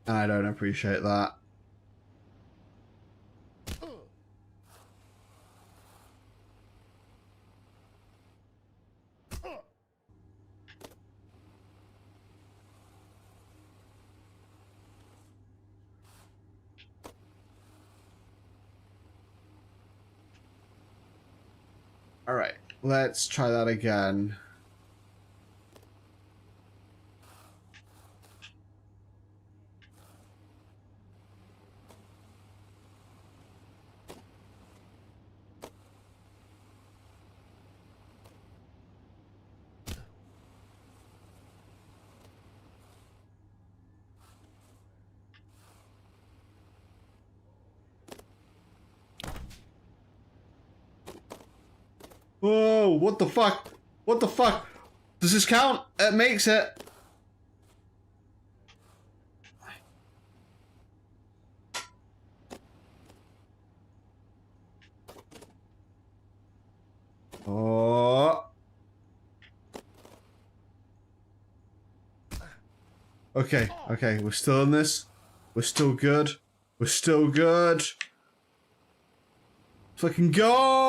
And I don't appreciate that. Alright, let's try that again. Whoa, what the fuck? What the fuck? Does this count? It makes it. Oh. Okay, we're still in this. We're still good. We're still good. Fucking go!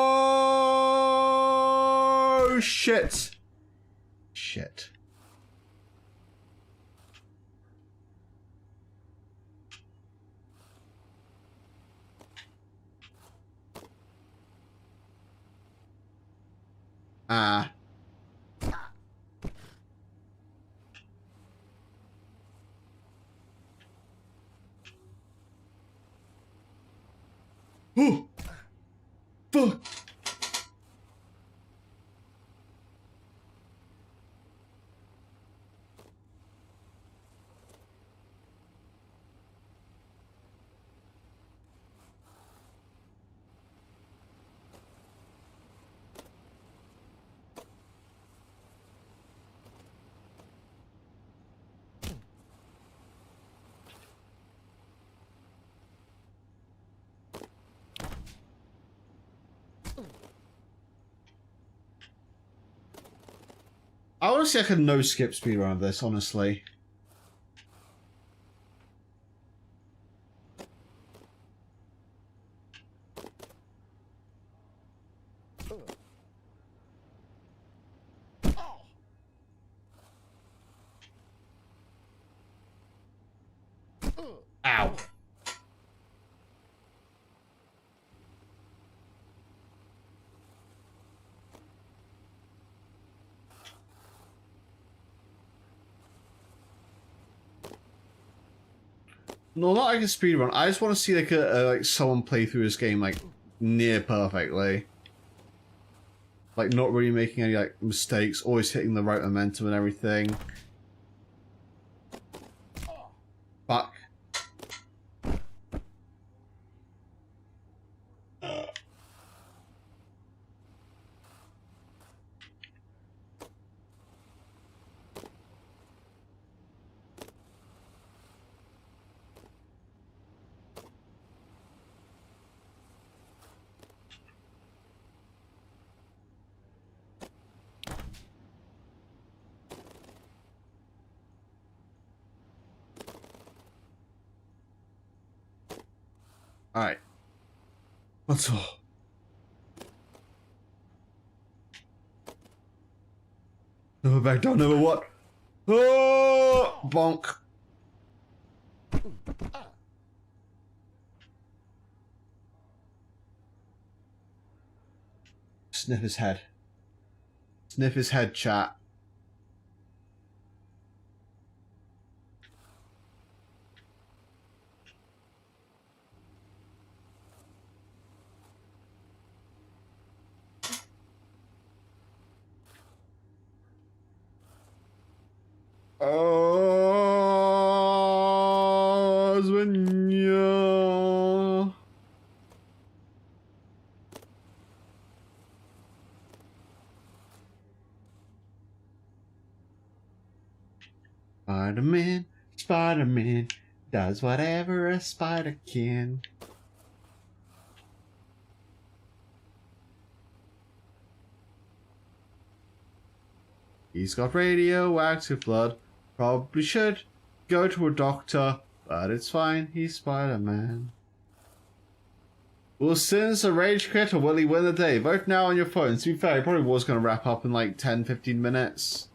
Shit. Shit. Ah. Oh! Fuck! I want to see I can no skip speedrun of this, honestly. Ow. No, not like a speed run. I just want to see like like someone play through this game like near perfectly. Like not really making any like mistakes, always hitting the right momentum and everything. Fuck. Alright. What's all? Never back down, never what? Oh! Bonk. Sniff his head. Sniff his head, chat. Oh, Zwinia. Spider-Man, Spider-Man does whatever a spider can. He's got radioactive blood. Probably should go to a doctor, but it's fine. He's Spider-Man. Will Sins a rage quit or will he win the day? Vote now on your phone. To be fair, he probably was going to wrap up in like 10-15 minutes.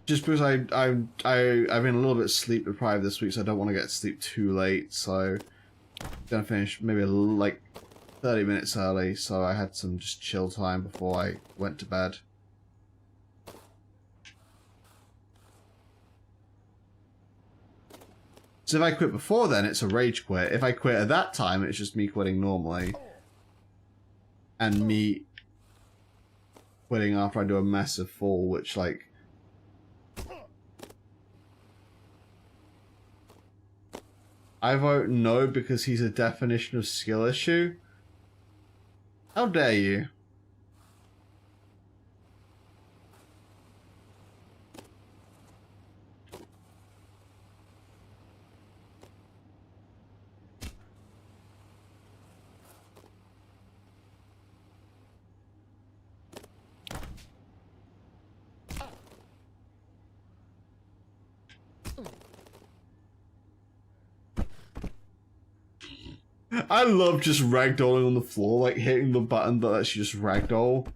Just because I've been a little bit sleep deprived this week, so I don't want to get to sleep too late. So I'm gonna finish maybe like 30 minutes early, so I had some just chill time before I went to bed. So if I quit before then, it's a rage quit. If I quit at that time, it's just me quitting normally. And me quitting after I do a massive fall, which like... I vote no because he's a definition of skill issue. How dare you? I love just ragdolling on the floor, like hitting the button that lets you just ragdoll.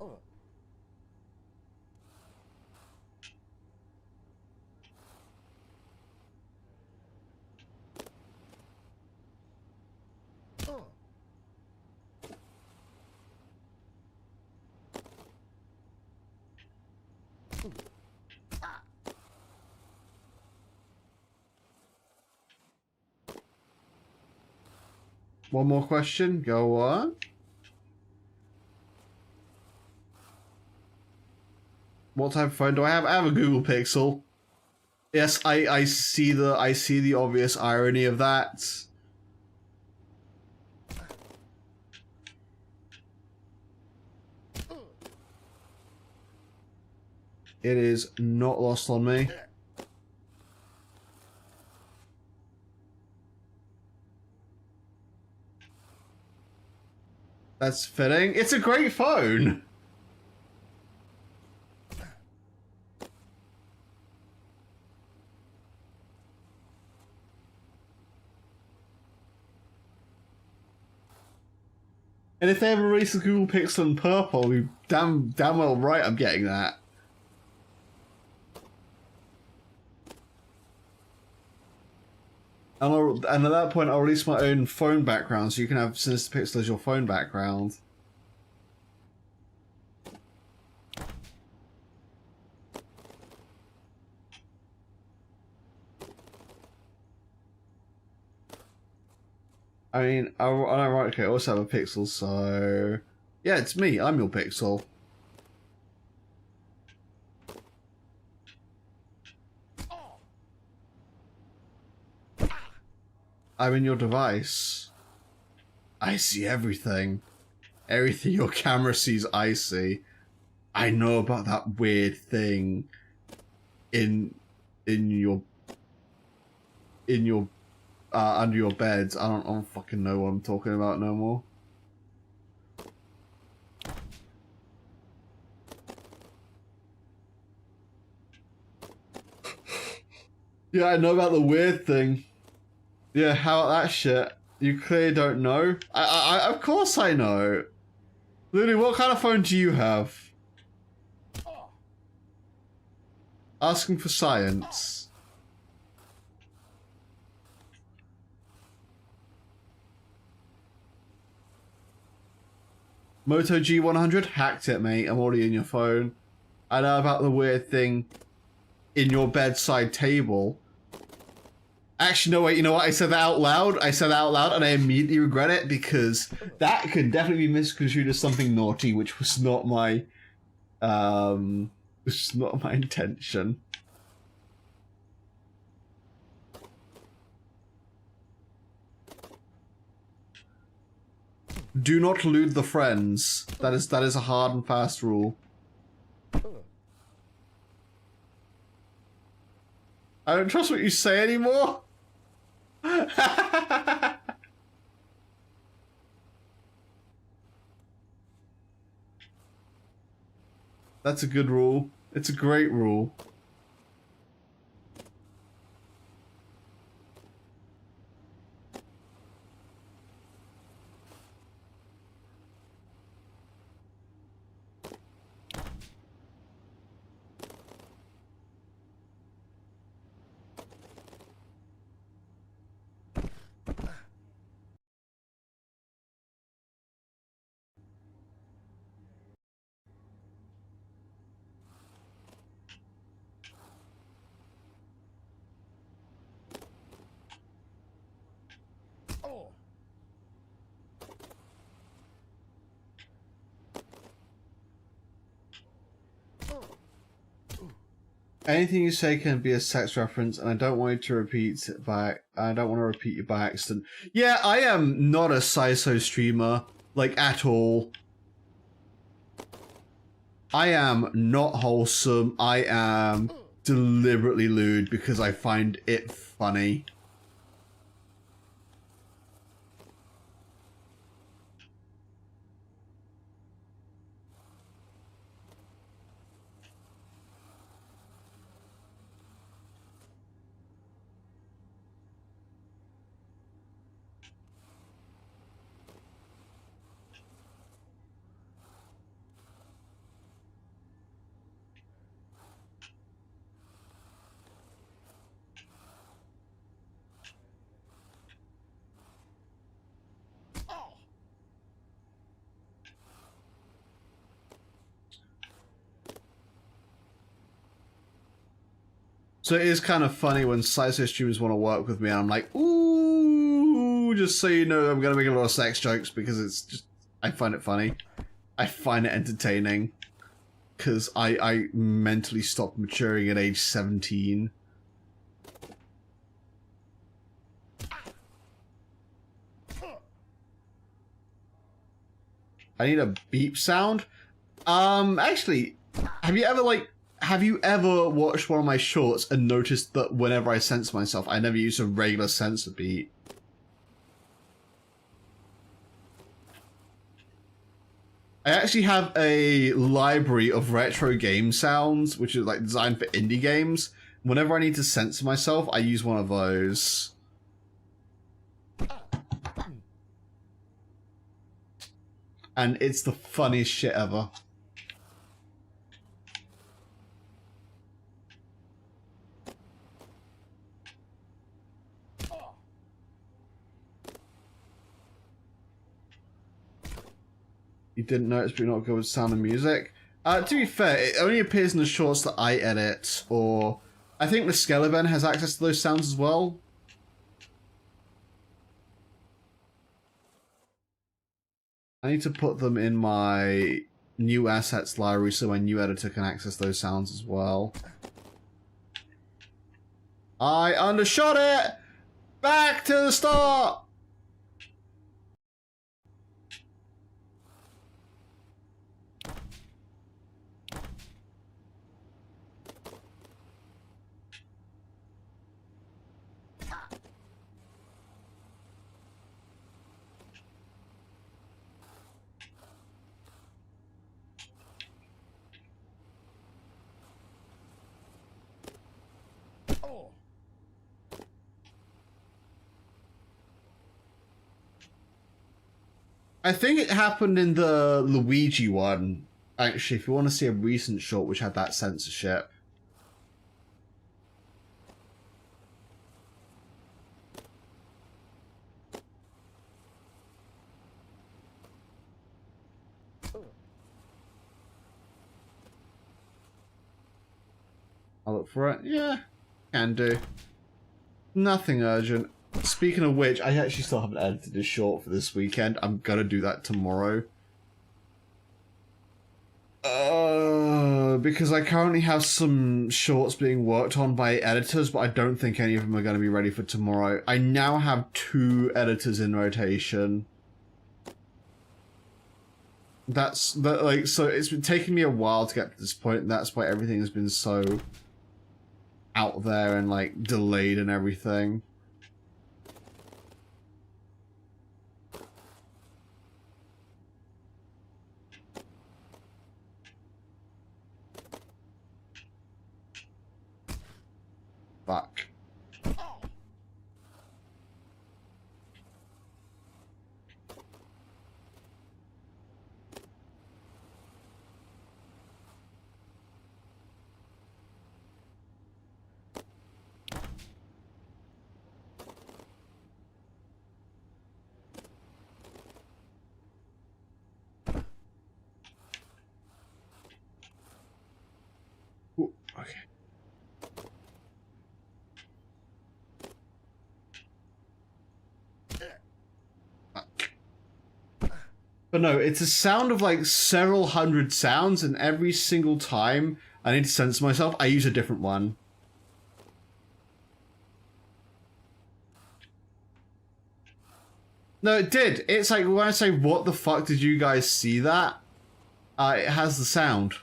One more question. Go on. What type of phone do I have? I have a Google Pixel. Yes, I see the obvious irony of that. It is not lost on me. That's fitting. It's a great phone. And if they ever release a Google Pixel in purple, I'll be damn well right I'm getting that. And at that point, I'll release my own phone background, so you can have Sinister Pixel as your phone background. I mean, right, okay, I also have a pixel, so... Yeah, it's me, I'm your pixel. I'm in your device. I see everything. Everything your camera sees, I see. I know about that weird thing in your under your beds. I don't fucking know what I'm talking about no more. Yeah, I know about the weird thing. Yeah, how about that shit? You clearly don't know. I of course I know. Lily, what kind of phone do you have? Asking for science. Moto G100? Hacked it, mate. I'm already in your phone. I know about the weird thing in your bedside table. Actually, no, wait, you know what? I said that out loud. I said that out loud, and I immediately regret it, because that could definitely be misconstrued as something naughty, which was not my, which was not my intention. Do not lewd the friends. That is a hard and fast rule. I don't trust what you say anymore. That's a good rule. It's a great rule. Anything you say can be a sex reference, and I don't want you to repeat it back. I don't want to repeat you by accident. Yeah, I am not a CISO streamer, like, at all. I am not wholesome. I am deliberately lewd because I find it funny. So it is kind of funny when CISO streamers want to work with me, and I'm like, ooh, just so you know, I'm going to make a lot of sex jokes because it's just, I find it funny. I find it entertaining. Because I mentally stopped maturing at age 17. I need a beep sound? Actually, have you ever watched one of my shorts and noticed that whenever I censor myself, I never use a regular censor beat? I actually have a library of retro game sounds, which is like designed for indie games. Whenever I need to censor myself, I use one of those. And it's the funniest shit ever. You didn't notice, but you're not good with sound and music. To be fair, it only appears in the shorts that I edit, or I think the Skeleton has access to those sounds as well. I need to put them in my new assets library so my new editor can access those sounds as well. I undershot it! Back to the start! I think it happened in the Luigi one, actually, if you want to see a recent short which had that censorship. I'll look for it. Yeah, can do. Nothing urgent. Speaking of which, I actually still haven't edited this short for this weekend. I'm gonna do that tomorrow. Because I currently have some shorts being worked on by editors, but I don't think any of them are going to be ready for tomorrow. I now have 2 editors in rotation. So it's been taking me a while to get to this point, and that's why everything has been so out there and like delayed and everything. Fuck. Ooh, okay. But no, it's a sound of like several hundred sounds, and every single time I need to censor myself, I use a different one. No, it did. It's like when I say, what the fuck did you guys see that? It has the sound.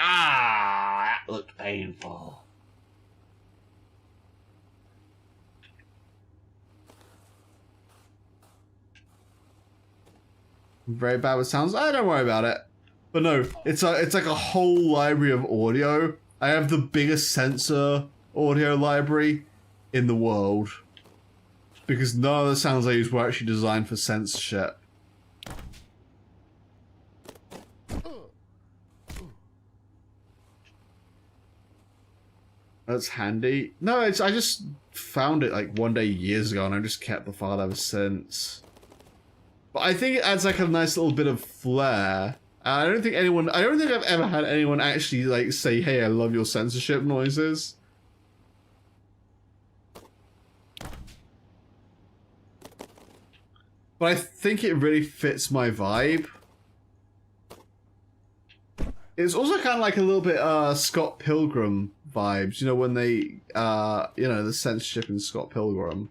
Ah, that looked painful. Very bad with sounds. Don't worry about it. But no, it's like a whole library of audio. I have the biggest censor audio library in the world. Because none of the sounds I use were actually designed for censorship. That's handy. No, I just found it like one day years ago, and I just kept the file ever since. But I think it adds like a nice little bit of flair. I don't think I've ever had anyone actually like say, "Hey, I love your censorship noises." But I think it really fits my vibe. It's also kind of like a little bit Scott Pilgrim vibes, you know, when they, you know, the censorship in Scott Pilgrim.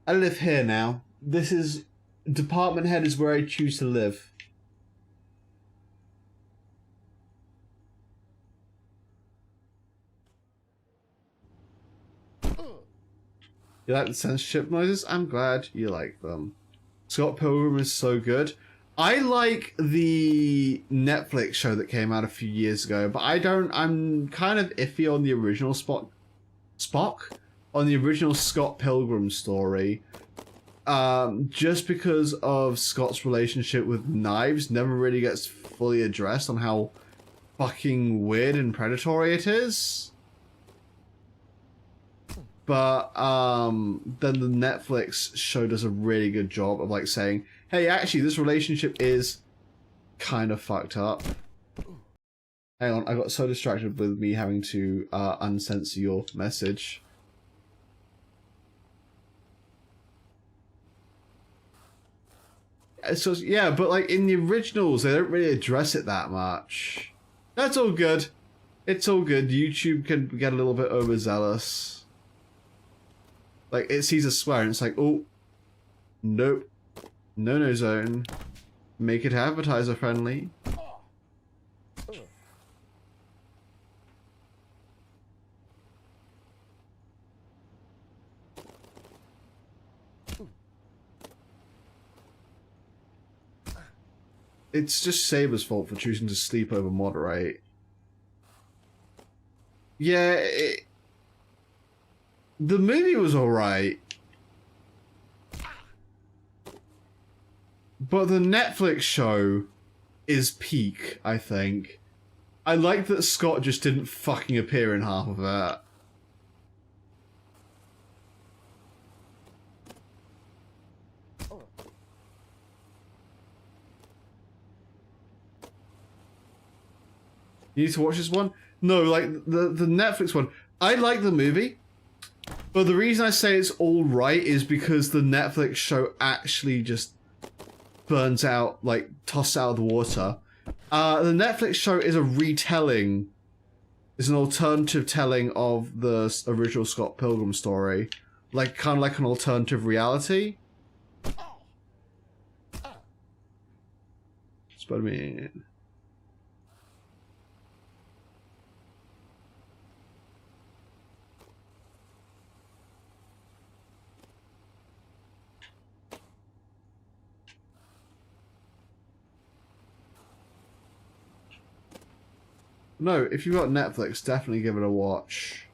I live here now. This is... Department head is where I choose to live. You like the censorship noises? I'm glad you like them. Scott Pilgrim is so good. I like the Netflix show that came out a few years ago, but I'm kind of iffy on the original Spock? On the original Scott Pilgrim story. Just because of Scott's relationship with knives never really gets fully addressed on how fucking weird and predatory it is. but then the Netflix show does a really good job of like saying, hey, actually this relationship is kind of fucked up. Hang on, I got so distracted with me having to uncensor your message. So yeah, but like in the originals, they don't really address it that much. That's all good. It's all good. YouTube can get a little bit overzealous. Like it sees a swear and it's like, oh, nope, no zone. Make it advertiser friendly. It's just Saber's fault for choosing to sleep over moderate. Yeah, the movie was alright. But the Netflix show is peak, I think. I like that Scott just didn't fucking appear in half of it. You need to watch this one? No, like, the Netflix one. I like the movie, but the reason I say it's alright is because the Netflix show actually just burns out, like, tossed out of the water. The Netflix show is a retelling, is an alternative telling of the original Scott Pilgrim story. Like, kind of like an alternative reality. Spider-Man. No, if you've got Netflix, definitely give it a watch.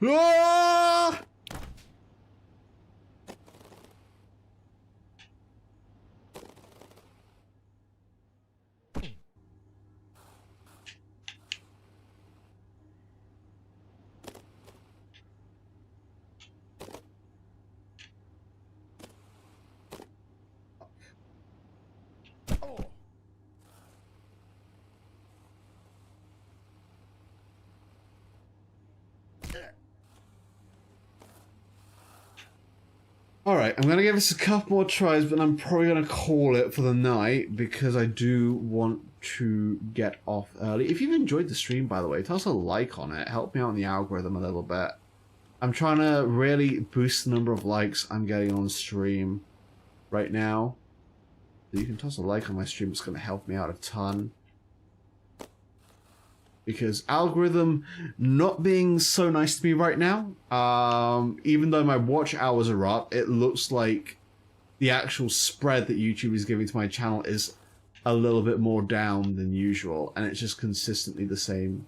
Ah! Alright, I'm gonna give this a couple more tries, but I'm probably gonna call it for the night because I do want to get off early. If you've enjoyed the stream, by the way, toss a like on it. Help me out in the algorithm a little bit. I'm trying to really boost the number of likes I'm getting on stream right now. So you can toss a like on my stream, it's gonna help me out a ton. Because algorithm not being so nice to me right now, even though my watch hours are up, it looks like the actual spread that YouTube is giving to my channel is a little bit more down than usual, and it's just consistently the same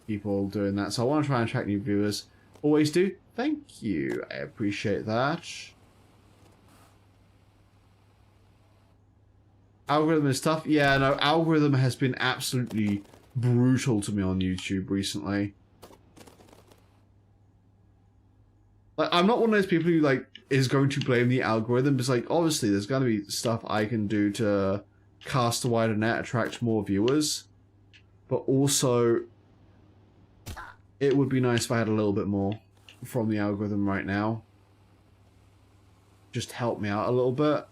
people doing that. So I want to try and attract new viewers. Always do. Thank you. I appreciate that. Algorithm is tough. Yeah, no, algorithm has been absolutely brutal to me on YouTube recently. Like, I'm not one of those people who, like, is going to blame the algorithm. It's like, obviously, there's going to be stuff I can do to cast a wider net, attract more viewers. But also, it would be nice if I had a little bit more from the algorithm right now. Just help me out a little bit.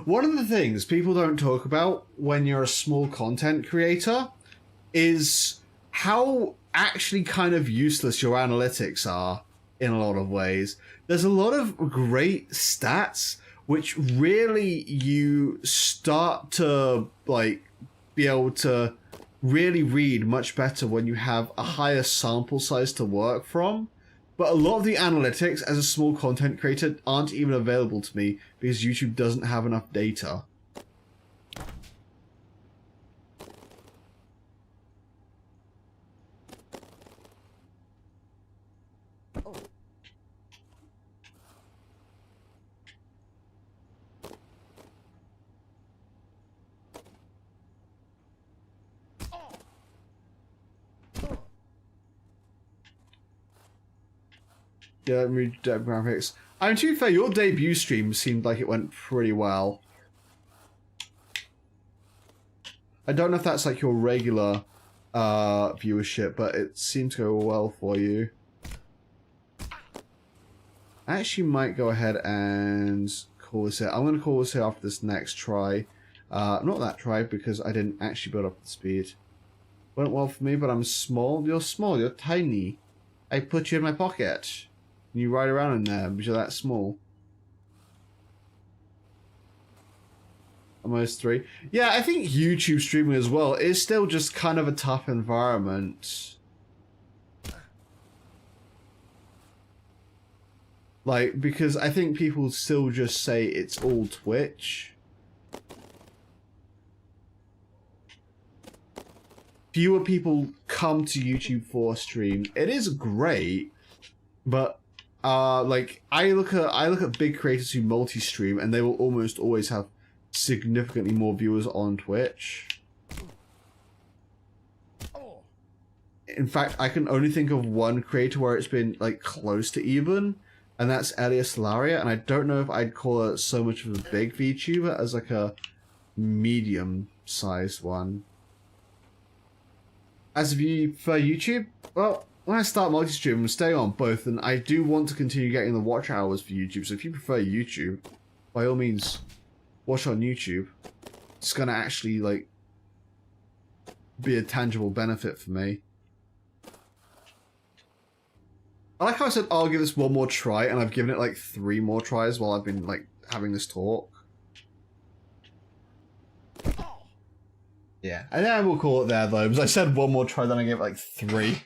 One of the things people don't talk about when you're a small content creator is how actually kind of useless your analytics are in a lot of ways. There's a lot of great stats which really you start to like be able to really read much better when you have a higher sample size to work from. But a lot of the analytics as a small content creator aren't even available to me because YouTube doesn't have enough data. Yeah, read demographics. I mean, to be fair, your debut stream seemed like it went pretty well. I don't know if that's like your regular viewership, but it seemed to go well for you. I actually might go ahead and call this here. I'm going to call this here after this next try. Not that try, because I didn't actually build up the speed. Went well for me, but I'm small. You're small. You're tiny. I put you in my pocket. And you ride around in there because you're that small. Almost 3. Yeah, I think YouTube streaming as well is still just kind of a tough environment. Like, because I think people still just say it's all Twitch. Fewer people come to YouTube for a stream. It is great, but like I look at big creators who multi-stream, and they will almost always have significantly more viewers on Twitch. In fact, I can only think of one creator where it's been like close to even, and that's Elias Laria, and I don't know if I'd call her so much of a big VTuber as like a medium-sized one. As if you prefer YouTube, well, when I start multi-stream, I'm staying on both, and I do want to continue getting the watch hours for YouTube, so if you prefer YouTube, by all means, watch on YouTube. It's gonna actually, like, be a tangible benefit for me. I like how I said I'll give this one more try, and I've given it, like, 3 more tries while I've been, like, having this talk. Yeah, and then we'll call it there, though, because I said one more try, then I gave it, like, 3.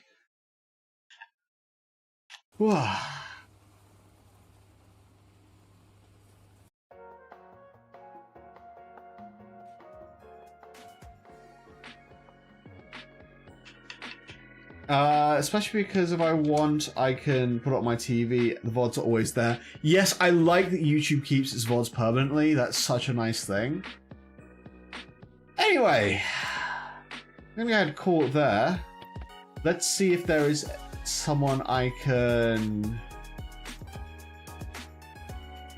Especially because if I want, I can put up my TV. The VODs are always there. Yes, I like that YouTube keeps its VODs permanently. That's such a nice thing. Anyway, I'm gonna go ahead and call it there. Let's see if there is someone I can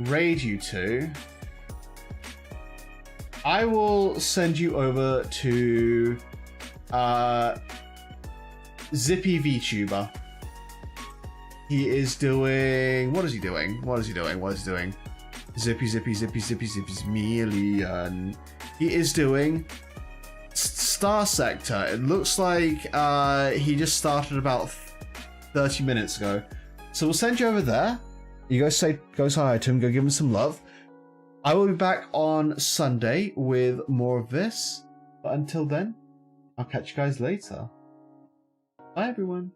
raid you to. I will send you over to Zippy VTuber. He is doing... What is he doing? What is he doing? What is he doing? Zippy Million. He is doing Star Sector. It looks like he just started about 30 minutes ago. So we'll send you over there. You go say hi to him. Go give him some love. I will be back on Sunday with more of this. But until then, I'll catch you guys later. Bye, everyone.